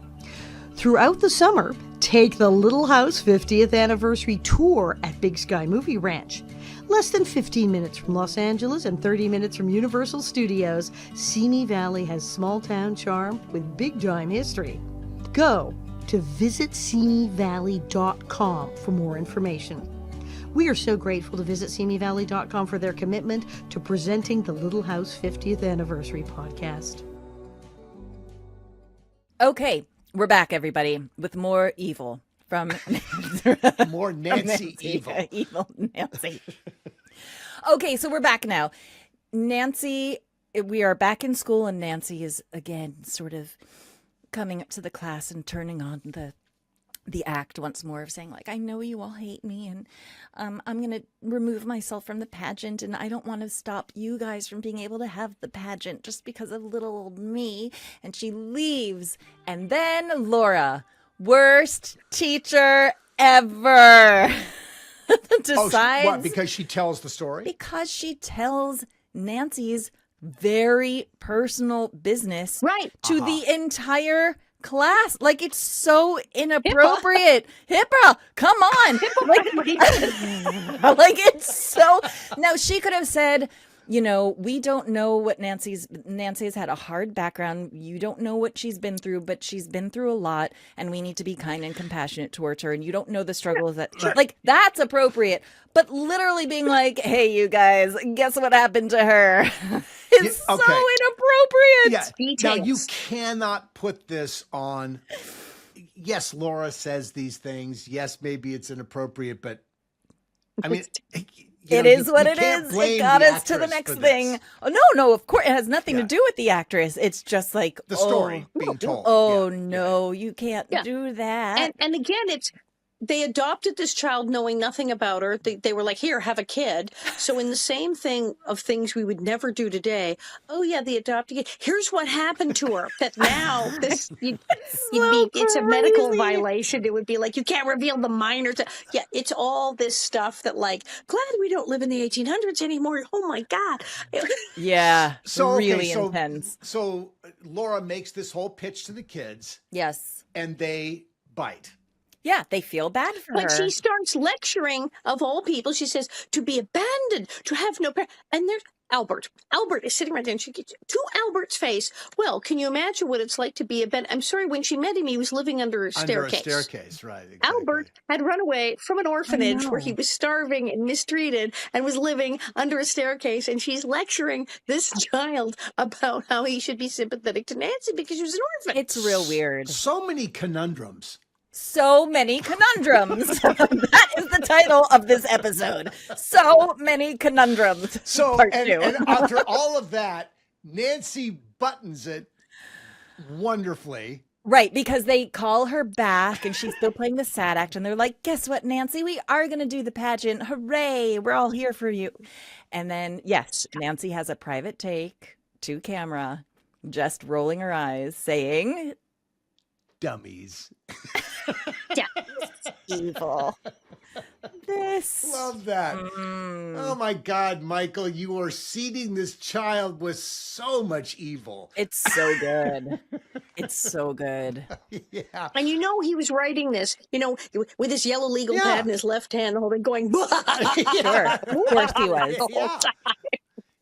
Throughout the summer, take the Little House 50th Anniversary Tour at Big Sky Movie Ranch. Less than 15 minutes from Los Angeles and 30 minutes from Universal Studios, Simi Valley has small-town charm with big-time history. Go to visitsimiValley.com for more information. We are so grateful to visitsimiValley.com for their commitment to presenting the Little House 50th Anniversary podcast. Okay, we're back, everybody, with more evil from more Nancy evil. Evil Nancy. Okay, so we're back now. Nancy, we are back in school, and Nancy is again sort of coming up to the class and turning on the act once more of saying, like, I know you all hate me, and I'm going to remove myself from the pageant, and I don't want to stop you guys from being able to have the pageant just because of little old me. And she leaves. And then Laura, worst teacher ever, decides. What, because she tells the story? Because she tells Nancy's very personal business to the entire class. Like, it's so inappropriate. HIPAA, come on. Like, it's so. Now, she could have said, you know, we don't know what Nancy's had a hard background. You don't know what she's been through, but she's been through a lot, and we need to be kind and compassionate towards her. And you don't know the struggles that, like, that's appropriate. But literally being like, hey, you guys, guess what happened to her? It's so inappropriate. Yeah. Now, you cannot put this on. Yes, Laura says these things. Yes, maybe it's inappropriate, but I mean, it is what it is. It got us to the next thing. Oh, no, of course. It has nothing to do with the actress. It's just like the story being told. Oh, no, you can't do that. And again, they adopted this child knowing nothing about her. They were like, here, have a kid. So in the same thing of things we would never do today, oh, yeah, the adopted kid. Here's what happened to her. That now it's a medical violation. It would be like, you can't reveal the minor. Yeah, it's all this stuff that, like, glad we don't live in the 1800s anymore. Oh, my God. Yeah, so really intense. So Laura makes this whole pitch to the kids. Yes. And they bite. Yeah, they feel bad for her. When she starts lecturing, of all people, she says, to be abandoned, to have no parent. And there's Albert. Albert is sitting right there, and she gets to Albert's face. Well, can you imagine what it's like to be abandoned? I'm sorry, when she met him, he was living under a staircase. Under a staircase, right. Exactly. Albert had run away from an orphanage where he was starving and mistreated and was living under a staircase. And she's lecturing this child about how he should be sympathetic to Nancy because she was an orphan. It's real weird. So many conundrums. So many conundrums. That is the title of this episode. So many conundrums. So, and after all of that, Nancy buttons it wonderfully. Right, because they call her back and she's still playing the sad act. And they're like, guess what, Nancy? We are going to do the pageant. Hooray. We're all here for you. And then, yes, Nancy has a private take to camera, just rolling her eyes, saying, dummies. Yeah. Evil. This. Love that. Oh my God, Michael, you are seeding this child with so much evil. It's so good. It's so good. Yeah. And you know he was writing this, with his yellow legal pad in his left hand, holding, going, Sure. Of course he was.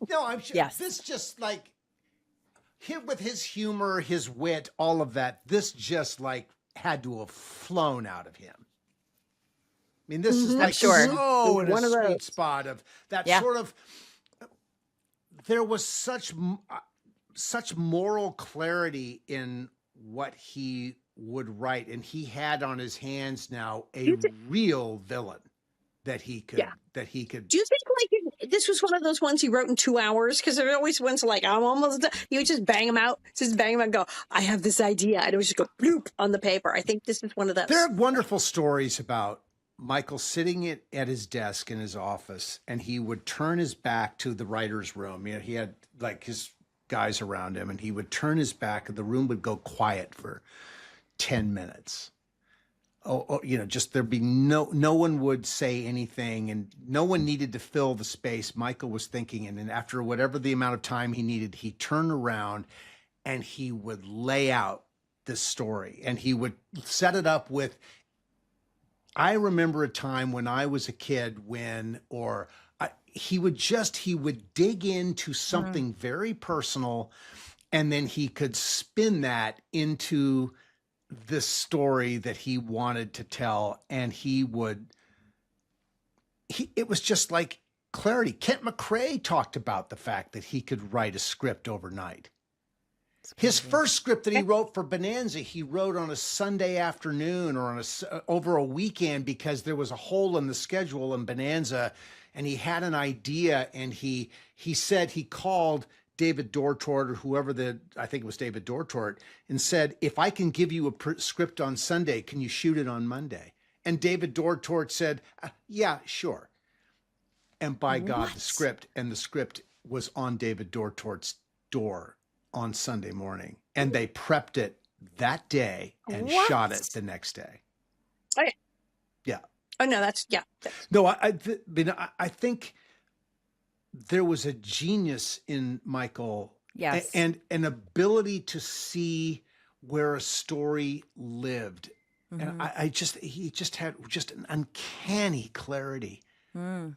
No, I'm sure. Yes. This just like, with his humor, his wit, all of that, this just like had to have flown out of him. mean, this is like so in a sweet spot of that sort of. There was such moral clarity in what he would write, and he had on his hands now a real villain that he could. That he could. Do you think like this was one of those ones he wrote in 2 hours? Because there are always ones like I'm almost done. He would just bang them out, and go, I have this idea, and it would just go bloop on the paper. I think this is one of those. There are wonderful stories about Michael sitting at his desk in his office, and he would turn his back to the writer's room. You know, he had like his guys around him, and he would turn his back, and the room would go quiet for 10 minutes. Just there'd be no one would say anything, and no one needed to fill the space Michael was thinking. And then after whatever the amount of time he needed, he'd turn around and he would lay out this story, and he would set it up with, I remember a time when I was a kid he would dig into something very personal, and then he could spin that into this story that he wanted to tell. And it was just like clarity. Kent McCrae talked about the fact that he could write a script overnight. His first script that he wrote for Bonanza, he wrote on a Sunday afternoon or over a weekend, because there was a hole in the schedule in Bonanza, and he had an idea, and he said he called David Dortort or whoever I think it was David Dortort, and said, if I can give you a script on Sunday, can you shoot it on Monday? And David Dortort said, yeah, sure. And by God, the script was on David Dortort's door on Sunday morning, and they prepped it that day and shot it the next day. Oh, yeah. Yeah. Oh, no, No, I think there was a genius in Michael. Yes. And an ability to see where a story lived. And he just had an uncanny clarity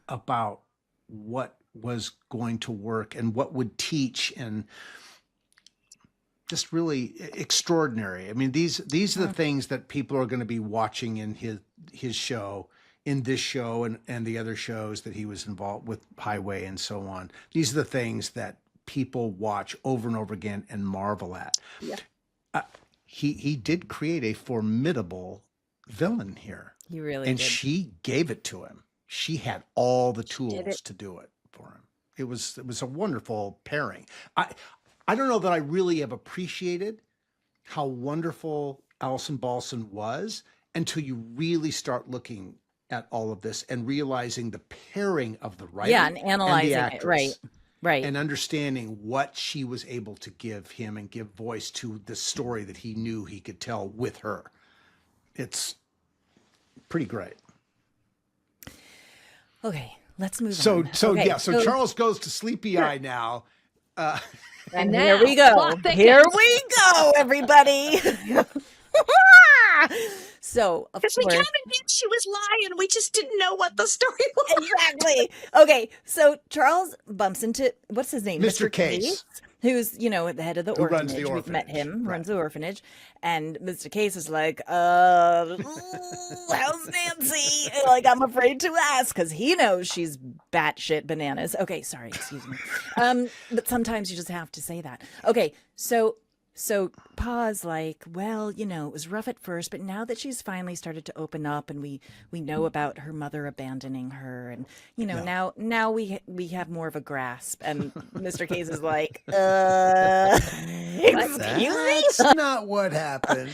about what was going to work and what would teach, and just really extraordinary. I mean, these are the things that people are going to be watching in his show, in this show, and the other shows that he was involved with, Highway and so on. These are the things that people watch over and over again and marvel at. Yeah. He did create a formidable villain here. He really did. And did. she gave it to him. She had all the tools to do it for him. It was a wonderful pairing. I don't know that I really have appreciated how wonderful Alison Balson was until you really start looking at all of this and realizing the pairing of the writer and analyzing and the actress, right, and understanding what she was able to give him and give voice to the story that he knew he could tell with her. It's pretty great. Okay, let's move on. So Charles goes to Sleepy Eye now. And here we go. Here we go, everybody. So, of course, we kind of knew she was lying. We just didn't know what the story was. Exactly. Okay, so Charles bumps into, what's his name? Mr. Case. Who's, the head of the orphanage. Runs the orphanage. We've met him, runs the orphanage. And Mr. Case is like, how's Nancy? Like, I'm afraid to ask, because he knows she's batshit bananas. Okay, sorry, excuse me. But sometimes you just have to say that. Okay, so Pa's like, well, it was rough at first, but now that she's finally started to open up, and we know about her mother abandoning her, and now we have more of a grasp. And Mr. Case is like, excuse me? That's not what happened.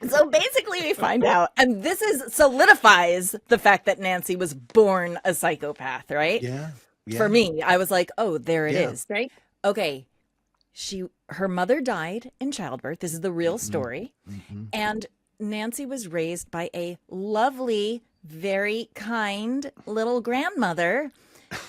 So basically we find out, and this solidifies the fact that Nancy was born a psychopath, right? Yeah. For me, I was like, oh, there it is. Right? Okay. Her mother died in childbirth. This is the real story. And Nancy was raised by a lovely, very kind little grandmother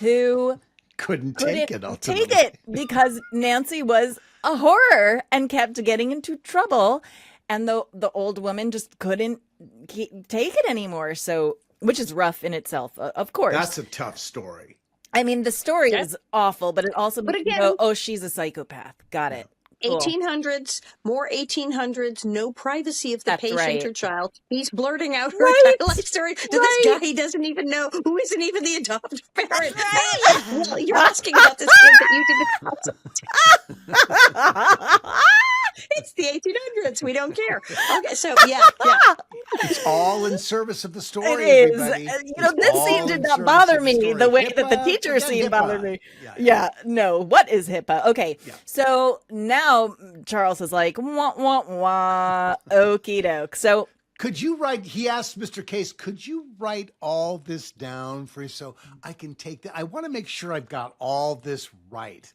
who couldn't take it because Nancy was a horror and kept getting into trouble. And the old woman just couldn't take it anymore. So, which is rough in itself, of course. That's a tough story. I mean, the story is awful, but it also makes you go, oh, she's a psychopath. Got it. Cool. 1800s, more 1800s, no privacy of the patient or child. He's blurting out her life story to this guy he doesn't even know, who isn't even the adoptive parent. Well, you're asking about this kid that you didn't. It's the 1800s. We don't care. Okay, so yeah. It's all in service of the story. It is. Everybody. This scene did not bother me the way that the teacher scene bothered me. Yeah, no. What is HIPAA? Okay, so now Charles is like, wah, wah, wah, okie doke. So could you write, he asked Mr. Case, could you write all this down for you so I can take that? I want to make sure I've got all this right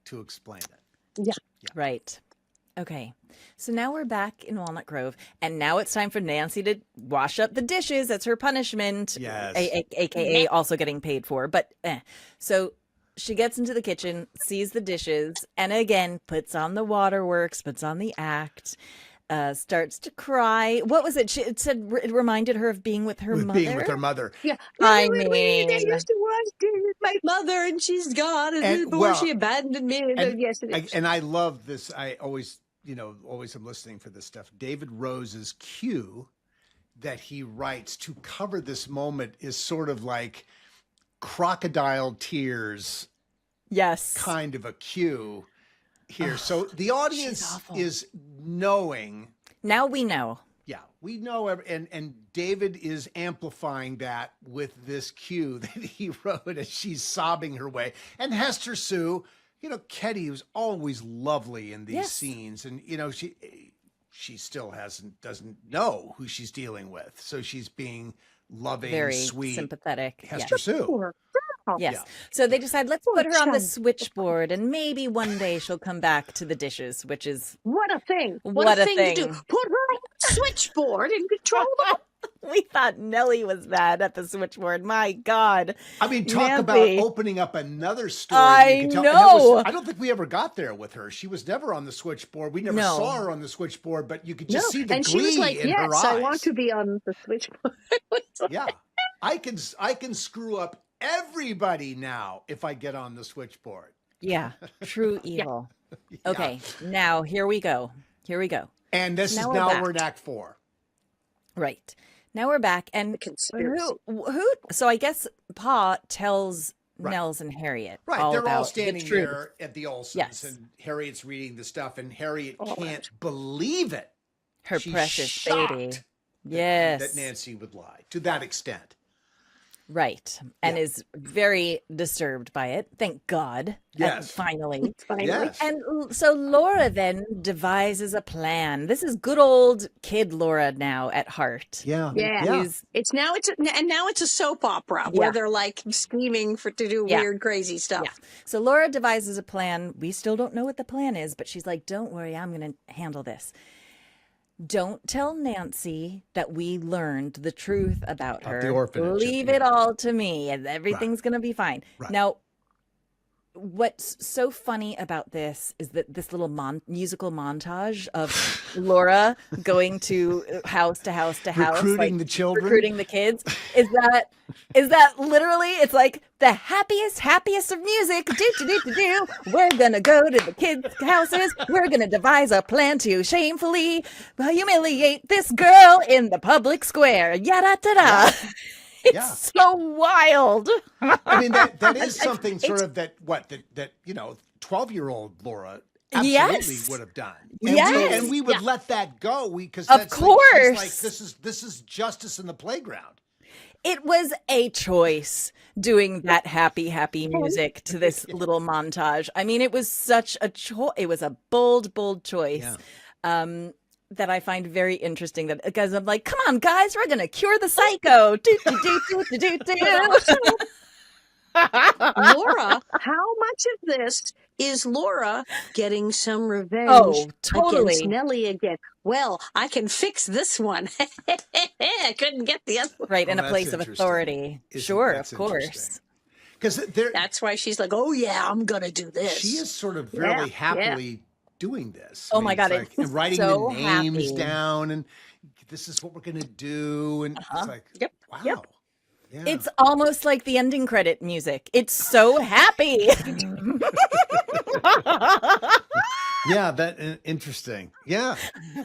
to explain it. Yeah. Right. Okay, so now we're back in Walnut Grove, and now it's time for Nancy to wash up the dishes. That's her punishment. Yes. AKA also getting paid for, but So she gets into the kitchen, sees the dishes, and again, puts on the waterworks, puts on the act, starts to cry. What was it? It said it reminded her of being with her mother. Being with her mother. Yeah. I mean, mean, I used to watch with my mother, and she's gone, and before she abandoned me. And, yes, it is. And I love this. I always, always am listening for this stuff. David Rose's cue that he writes to cover this moment is sort of like crocodile tears. Yes. Kind of a cue here. So the audience is knowing. Now we know. Yeah, we know. And David is amplifying that with this cue that he wrote as she's sobbing her way. And Hester Sue, Ketty was always lovely in these scenes. And, she still doesn't know who she's dealing with. So she's being loving, very sweet, sympathetic. Hester Sue. Yes. Yeah. So they decide, let's put her on the switchboard, and maybe one day she'll come back to the dishes, which is what a thing. What a thing to do. Put her on the switchboard and control them. We thought Nellie was bad at the switchboard. My God. I mean, talk about opening up another story. I know. I don't think we ever got there with her. She was never on the switchboard. We never saw her on the switchboard, but you could just see the glee in her eyes. I want to be on the switchboard. Yeah. I can screw up everybody now if I get on the switchboard. Yeah. True evil. Yeah. Okay. Now, here we go. And this is now we're in Act 4. Right. Now we're back, and who? So I guess Pa tells Nels and Harriet. Right, they're all standing there at the Olsons, and Harriet's reading the stuff, and Harriet can't believe it. Her precious baby. That Nancy would lie to that extent. Right. And is very disturbed by it. Thank God. Yes. Finally. Yes. And so Laura then devises a plan. This is good old kid Laura now at heart. Yeah. Now it's a soap opera where they're like scheming to do weird, crazy stuff. Yeah. So Laura devises a plan. We still don't know what the plan is, but she's like, don't worry, I'm going to handle this. Don't tell Nancy that we learned the truth about her. The orphanage. Leave it all to me, and everything's going to be fine. Right. Now, what's so funny about this is that this little musical montage of Laura going to house to house to house, recruiting the children, recruiting the kids, is that literally? It's like the happiest of music. Do. We're gonna go to the kids' houses. We're gonna devise a plan to shamefully humiliate this girl in the public square. Yada da da. It's so wild. I mean, that is something sort of that 12-year-old Laura absolutely would have done. And we would let that go. Because of course, like this is justice in the playground. It was a choice doing that happy music to this little montage. I mean, it was such a choice. It was a bold choice. Yeah. That I find very interesting, that because I'm like, come on, guys, we're gonna cure the psycho. Laura, how much of this is Laura getting some revenge against Nellie again? Well, I can fix this one. I couldn't get the other one. Right, in a place of authority. Sure, of course. Because that's why she's like, oh yeah, I'm gonna do this. She is sort of very happily doing this. Oh my God, it's and writing so the names down, and this is what we're gonna do, and it's like, wow. Yep. Yeah. It's almost like the ending credit music. It's so happy. Yeah, that interesting. Yeah.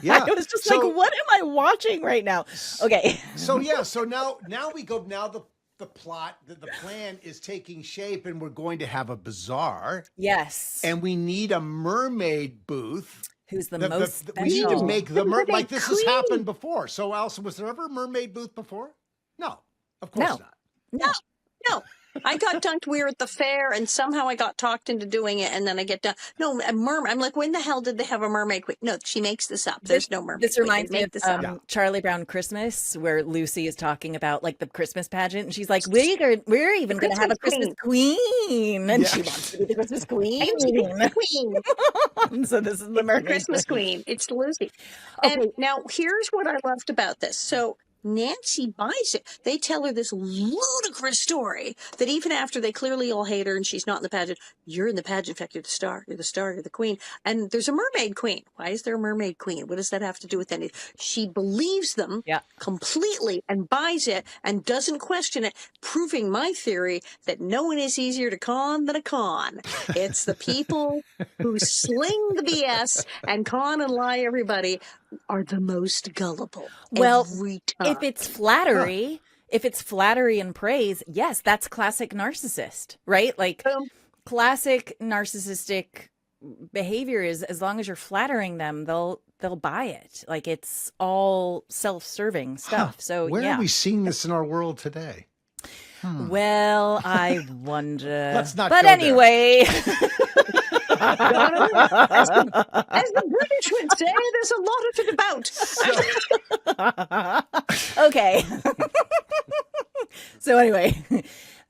Yeah. I was just like, what am I watching right now? Okay. So now we go now the plot, the plan is taking shape and we're going to have a bazaar. Yes. And we need a mermaid booth. Who's the most special. We need to make the like this queen. has happened before. So Alison, was there ever a mermaid booth before? No, of course not. No. I got dunked. We were at the fair, and somehow I got talked into doing it, and then I get done. No, a mermaid. I'm like, when the hell did they have a mermaid queen? No, she makes this up. There's no mermaid. This reminds me queen. of Charlie Brown Christmas, where Lucy is talking about like the Christmas pageant, and she's like, "We're even going to have a Christmas queen," and she wants to be the Christmas queen. So this is the mermaid Christmas queen. It's Lucy. Okay. And now here's what I loved about this. So Nancy buys it. They tell her this ludicrous story that even after they clearly all hate her and she's not in the pageant, you're in the pageant. In fact, you're the star. You're the star. You're the queen. And there's a mermaid queen. Why is there a mermaid queen? What does that have to do with anything? She believes them completely and buys it and doesn't question it, proving my theory that no one is easier to con than a con. It's the people who sling the BS and con and lie everybody are the most gullible. Well, every time. if it's flattery and praise, yes, that's classic narcissist, right? Like classic narcissistic behavior is as long as you're flattering them, they'll buy it. Like it's all self-serving stuff. So where are we seeing this in our world today? Well, I wonder. Let's not. But go anyway. As the British would say, there's a lot of it about. Okay. So anyway,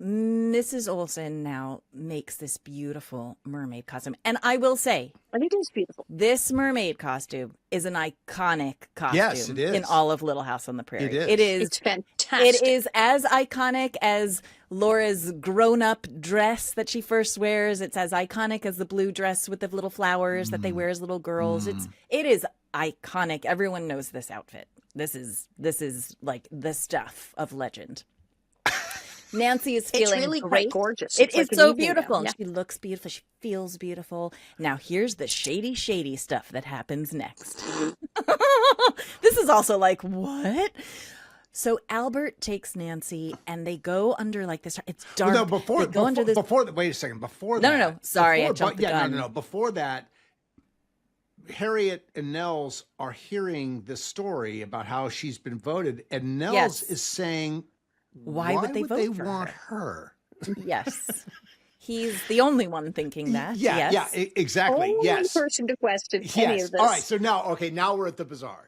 Mrs. Oleson now makes this beautiful mermaid costume. And I will say, and it is beautiful. This mermaid costume is an iconic costume. Yes, it is. In all of Little House on the Prairie. It is. It's fantastic. It is as iconic as Laura's grown-up dress that she first wears. It's as iconic as the blue dress with the little flowers that they wear as little girls. It is iconic. Everyone knows this outfit. This is like the stuff of legend. Nancy is feeling really great. Quite gorgeous. It is like so beautiful. Yeah. She looks beautiful. She feels beautiful. Now here's the shady stuff that happens next. This is also like, what? So Albert takes Nancy and they go under like this. It's dark. Well, no, wait a second. Before that. No. Sorry, I jumped the gun. No. Before that, Harriet and Nels are hearing this story about how she's been voted, and Nels is saying, why would they want her? Yes. He's the only one thinking that. Yeah, exactly. Only person to question any of this. All right, so now we're at the bazaar.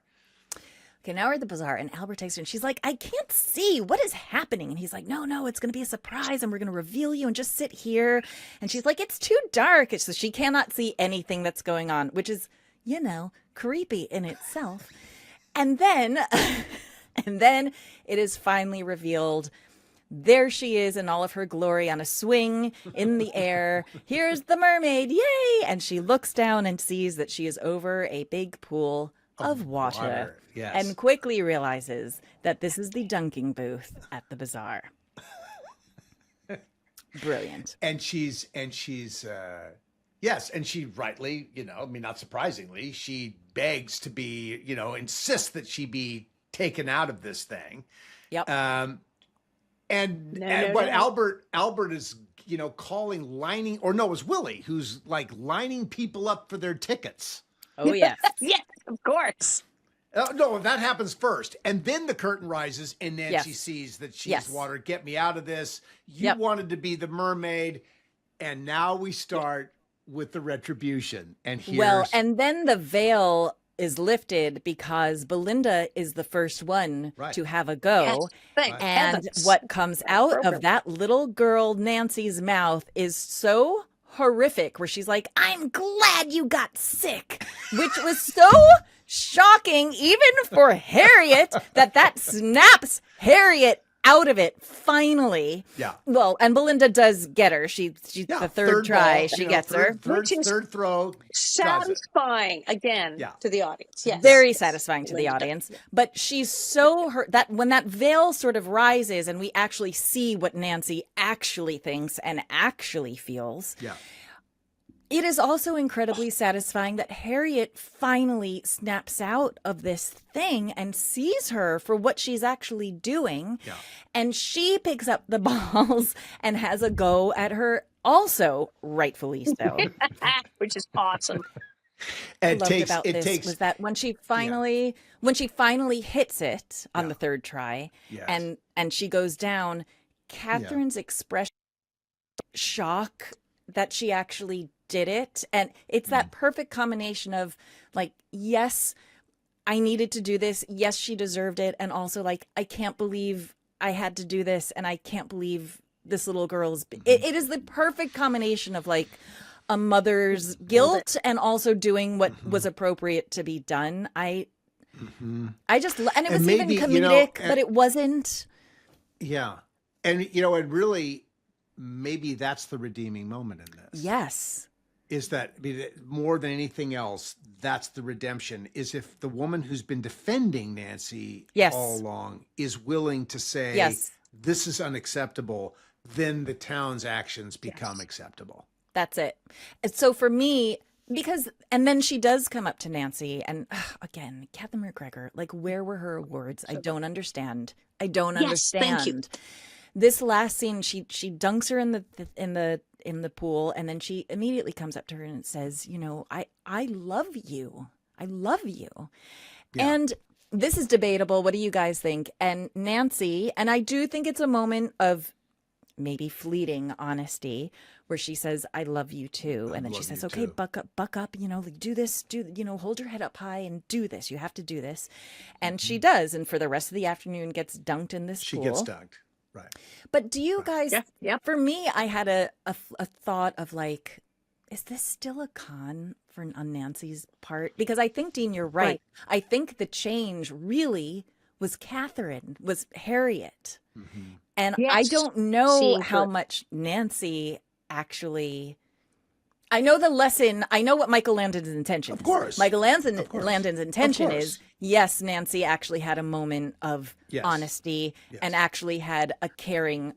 Okay, now we're at the bazaar, and Albert takes her, and she's like, I can't see. What is happening? And he's like, no, it's going to be a surprise, and we're going to reveal you, and just sit here. And she's like, it's too dark. So she cannot see anything that's going on, which is, creepy in itself. And then it is finally revealed. There she is in all of her glory on a swing in the air. Here's the mermaid. Yay! And she looks down and sees that she is over a big pool of water. Yes. And quickly realizes that this is the dunking booth at the bazaar. Brilliant. And she's yes, and she rightly, not surprisingly, she begs to be, insists that she be taken out of this thing. Yep. Albert is, calling lining, or no, it was Willie who's like lining people up for their tickets. Oh, yes. Yes, of course. No, that happens first. And then the curtain rises and Nancy sees that she's water. Get me out of this. You wanted to be the mermaid. And now we start with the retribution. And and then the veil is lifted because Belinda is the first one to have a go. Yes, and what comes out of that little girl Nancy's mouth is so horrific, where she's like, I'm glad you got sick, which was so shocking even for Harriet that snaps Harriet out of it finally. Yeah. Well, and Belinda does get her. She's the third try. Ball, she gets her. Third throw. Satisfying again to the audience. Yes. Very satisfying to the audience. But she's so hurt that when that veil sort of rises and we actually see what Nancy actually thinks and actually feels. Yeah. It is also incredibly satisfying that Harriet finally snaps out of this thing and sees her for what she's actually doing. Yeah. And she picks up the balls and has a go at her, also rightfully so. Which is awesome. It takes was that when she finally hits it on the third try, yes. and she goes down, Catherine's expression, shock that she actually did it, and it's that perfect combination of like, yes, I needed to do this, yes, she deserved it, and also like, I can't believe I had to do this, and I can't believe this little girl's it is the perfect combination of like a mother's guilt and also doing what was appropriate to be done. I just, and it was maybe, even comedic, but it wasn't. Yeah. And, and really, maybe that's the redeeming moment in this. Yes. Is that, more than anything else, that's the redemption, is if the woman who's been defending Nancy all along is willing to say, this is unacceptable, then the town's actions become acceptable. That's it. And so for me, and then she does come up to Nancy, and again, Catherine McGregor, like, where were her awards? I don't understand. Thank you. This last scene, she dunks her in the pool, and then she immediately comes up to her and says, I love you. I love you. Yeah. And this is debatable. What do you guys think? And Nancy, and I do think it's a moment of maybe fleeting honesty, where she says, I love you too. And then she says, okay, buck up, like, do this, hold your head up high and do this. You have to do this. And she does. And for the rest of the afternoon gets dunked in this pool. She gets dunked. Right. But do you guys, for me, I had a thought of like, is this still a con on Nancy's part? Because I think, Dean, you're right. I think the change really was Harriet. Mm-hmm. And I don't know how much Nancy actually, I know the lesson. I know what Michael Landon's intention is. Of course. Landon's intention is, yes, Nancy actually had a moment of honesty and actually had a caring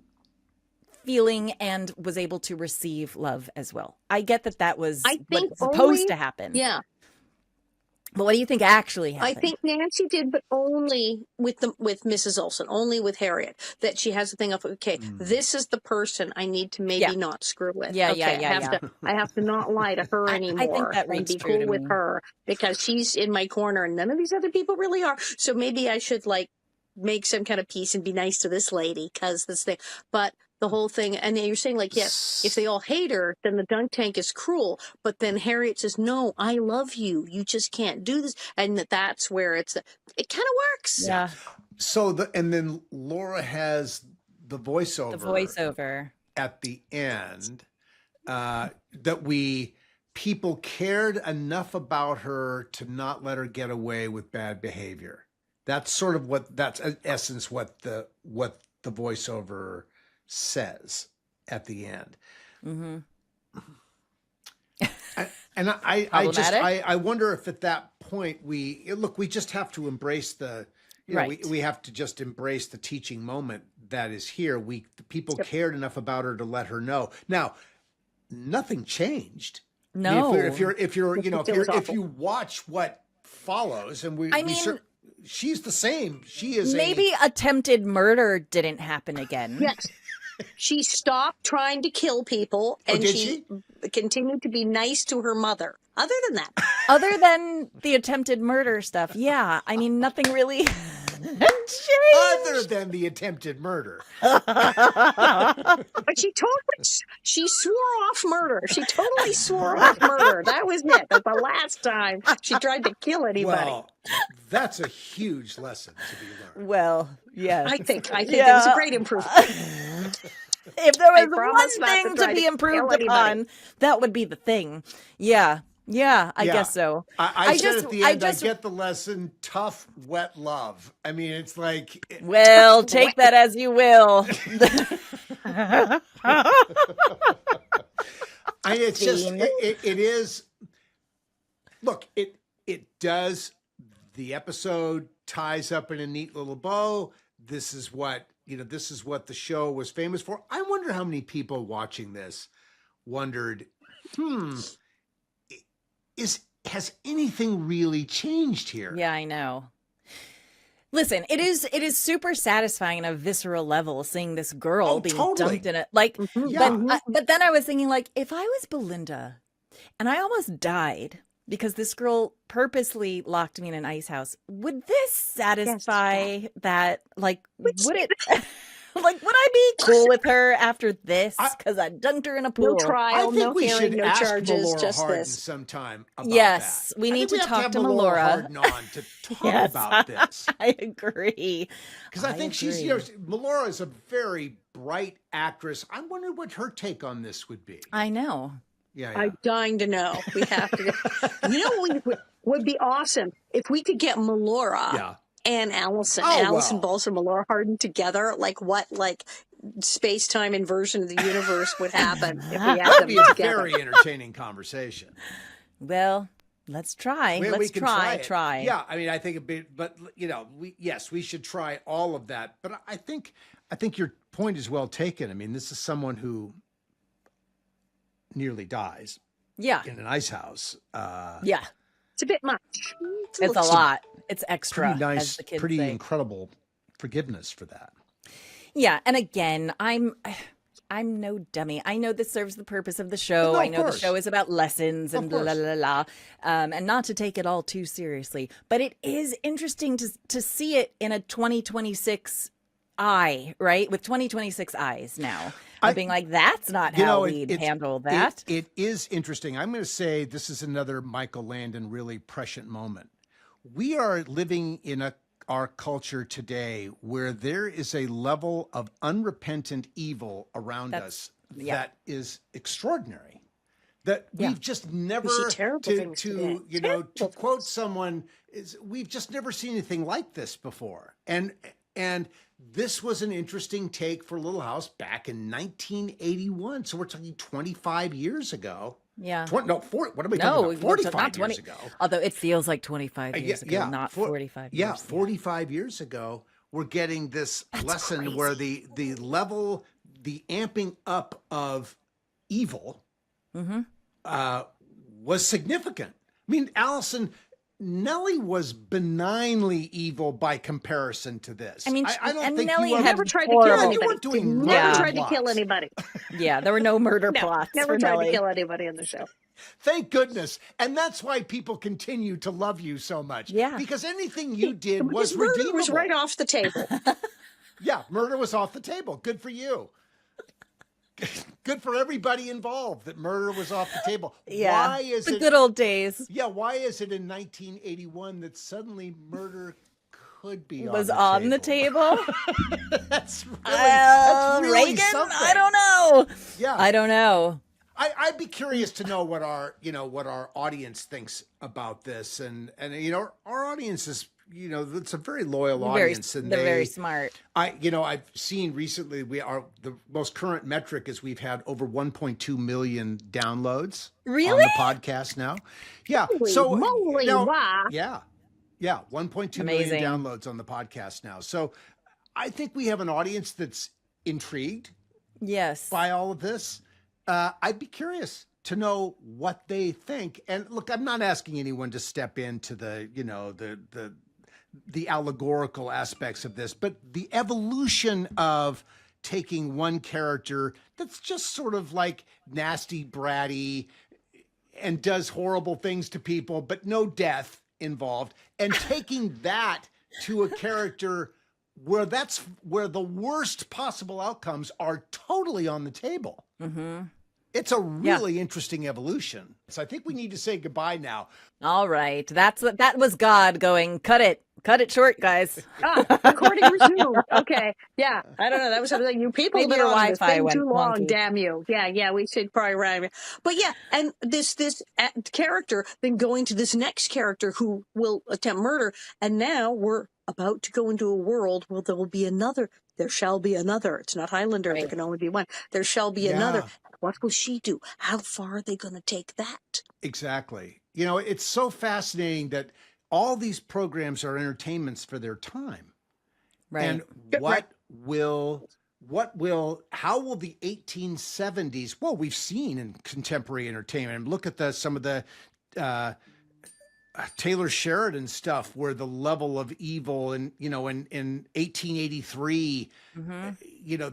feeling and was able to receive love as well. I get that was what's supposed to happen. Yeah. But what do you think actually happened? I think Nancy did, but only with Mrs. Oleson, only with Harriet, that she has a thing of, okay, this is the person I need to maybe not screw with. I have to not lie to her anymore. I think that rings and be true cool with her because she's in my corner and none of these other people really are. So maybe I should like make some kind of peace and be nice to this lady because this thing. But the whole thing, and you're saying like, yes, if they all hate her, then the dunk tank is cruel. But then Harriet says, no, I love you. You just can't do this. And that's where it kind of works. Yeah. So and then Laura has the voiceover at the end that people cared enough about her to not let her get away with bad behavior. That's sort of that's in essence what the voiceover says at the end. Mm-hmm. I wonder if at that point we just have to embrace the we have to just embrace the teaching moment that is here. The people cared enough about her to let her know. Now, nothing changed. No, if you watch what follows, and she's the same. She is maybe attempted murder didn't happen again. Yes. She stopped trying to kill people, and she continued to be nice to her mother. Other than that. Other than the attempted murder stuff, nothing really changed. Other than the attempted murder. But she swore off murder. She totally swore off murder. That was it. That's the last time she tried to kill anybody. Well, that's a huge lesson to be learned. Well, yes. I think it was a great improvement. If there was one thing to be improved upon, that would be the thing. Yeah, I guess so. I said at the end, I get the lesson, tough, wet love. I mean, it's like... Well, take that as you will. It's just, it is... Look, it does... The episode ties up in a neat little bow. This is what the show was famous for. I wonder how many people watching this wondered, has anything really changed here? Yeah, I know. Listen, it is super satisfying on a visceral level seeing this girl being dumped in it. Like, but then I was thinking, like, if I was Belinda and I almost died because this girl purposely locked me in an ice house, would this satisfy that? Like, would it? Like, would I be cool with her after this? Because I dunked her in a pool. No trial, I think no we hearing, should no ask charges, Melora just Hardin this. sometime about yes, that. we need to talk to Melora Melora Hardin on to talk about this. I agree. Because I think she's, Melora is a very bright actress. I wonder what her take on this would be. I know. Yeah. I'm dying to know. We have to. You know what would be awesome? If we could get Melora and Allison. Allison Balls and Melora Hardin together. Like what, space-time inversion of the universe would happen if we had them be a together. very entertaining conversation. Well, let's try. Let's try. Yeah, I mean, I think we should try all of that. But I think your point is well taken. I mean, this is someone who nearly dies. Yeah. In an ice house. Yeah. It's a bit much. It's a lot. It's extra. Pretty nice, as the kids pretty say. incredible forgiveness for that. Yeah, and again, I'm no dummy. I know this serves the purpose of the show. No, I know the show is about lessons and blah, blah, blah, blah. And not to take it all too seriously. But it is interesting to see it in a 2026 eye, right? With 2026 eyes now. Being like, that's not how we'd handle that. It is interesting. I'm going to say this is another Michael Landon really prescient moment. We are living in our culture today where there is a level of unrepentant evil around us that is extraordinary. That we've just never, to quote someone, we've just never seen anything like this before. And this was an interesting take for Little House back in 1981. So we're talking 25 years ago. Yeah. What am I talking about? 45 years ago. Although it feels like 25 years ago, not 45 years. Yeah, 45 years ago, we're getting this lesson where the level, the amping up of evil was significant. I mean, Nellie was benignly evil by comparison to this. I mean, I don't think Nellie you never tried to kill anybody. You weren't doing never tried to kill anybody. Yeah, there were no murder plots. Never for tried Nellie. to kill anybody on the show. Thank goodness. And that's why people continue to love you so much. Yeah. Because anything you did was murder redeemable. was right off the table. Yeah, murder was off the table. Good for you. Good for everybody involved that murder was off the table. Yeah, why is the good old days. Yeah, why is it in 1981 that suddenly murder could be on the table? That's really Reagan? something. I don't know. Yeah, I don't know. I'd be curious to know what our audience thinks about this, and our audience is it's a very loyal audience, and they're very smart. I've seen recently the most current metric is we've had over 1.2 million downloads on the podcast now. Yeah, Holy yeah, 1.2 million downloads on the podcast now. So I think we have an audience that's intrigued. Yes, by all of this. I'd be curious to know what they think. And look, I'm not asking anyone to step into the allegorical aspects of this, but the evolution of taking one character that's just sort of like nasty, bratty, and does horrible things to people, but no death involved, and taking that to a character where the worst possible outcomes are totally on the table. Mm-hmm. It's a really interesting evolution. So I think we need to say goodbye now. All right. That was God going, cut it short, guys. Recording resumed. Okay. Yeah. I don't know. That was something you people have been on this thing too long. Wonky. Damn you. Yeah. We should probably rhyme. But yeah, and this character then going to this next character who will attempt murder, and now we're about to go into a world where there will be another. There shall be another. It's not Highlander. Right. There can only be one. There shall be another. What will she do? How far are they going to take that? Exactly. It's so fascinating that all these programs are entertainments for their time. Right. And how will the 1870s, well, we've seen in contemporary entertainment, and look at some of the Taylor Sheridan stuff where the level of evil and, in 1883,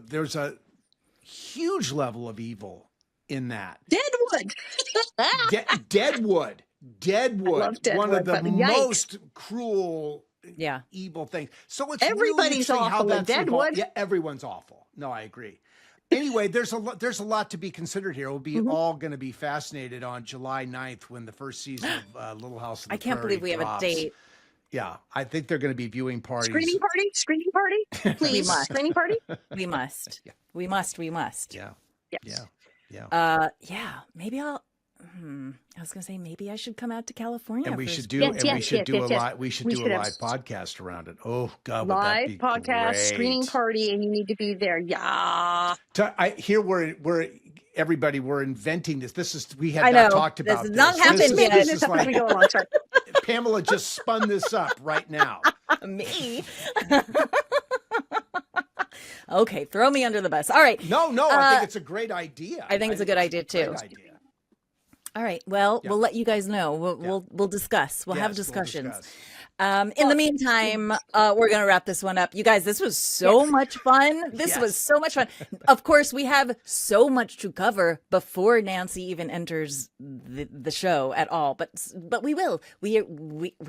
there's a huge level of evil in that. Deadwood. Deadwood. Deadwood, One of the yikes. most cruel, evil things. So it's everybody's really awful in Deadwood. Yeah, everyone's awful. No, I agree. Anyway, there's a lot to be considered here. We'll be all going to be fascinated on July 9th when the first season of Little House on the Prairie I can't believe we drops. have a date. Yeah, I think they're going to be viewing parties. Screening party, please. We must. Screening party. We must. Yeah. We must. Yeah. Yes. Yeah. Maybe I was gonna say maybe I should come out to California. And we for should a do spring. a live We a should live have podcast around it. Oh God, would that live be podcast, great. screening party, and you need to be there. Yeah. Here we're everybody, we're inventing this. We had I not know. talked about This this. has not happened yet. This This is is like, go along. Sorry. Pamela just spun this up right now. Me. Okay, throw me under the bus. All right. No, I think it's a great idea. I think it's a good idea too. Great idea. All right. Well, we'll let you guys know. We'll discuss. We'll have Yes, discussions. We'll discuss. In the meantime, we're going to wrap this one up. You guys, this was so much fun. This was so much fun. Of course, we have so much to cover before Nancy even enters the show at all. But we will. We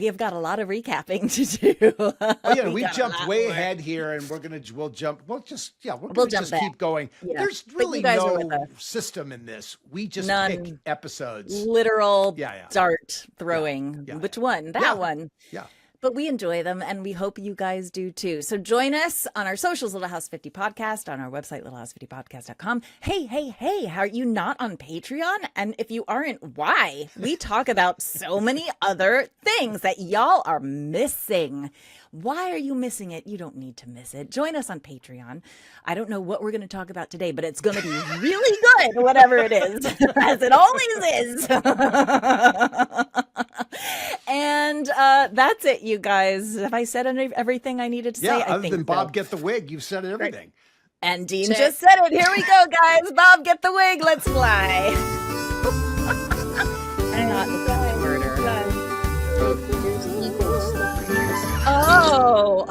have got a lot of recapping to do. Oh yeah, we jumped way ahead here, and we'll jump. We'll just keep going. Yeah. There's really no system in this. We just pick episodes. Literal dart throwing. Yeah. Which one? That one. Yeah. But we enjoy them, and we hope you guys do too. So join us on our socials, Little House 50 Podcast, on our website, littlehouse50podcast.com. Hey, how are you not on Patreon? And if you aren't, why? We talk about so many other things that y'all are missing. Why are you missing it? You don't need to miss it. Join us on Patreon. I don't know what we're going to talk about today, but it's going to be really good, whatever it is, as it always is. And that's it, you guys. Have I said everything I needed to say? Yeah, other than Bob get the wig, you've said everything. And Dean just said it. Here we go, guys. Bob, get the wig. Let's fly. Not the murder. There's eagles. Oh,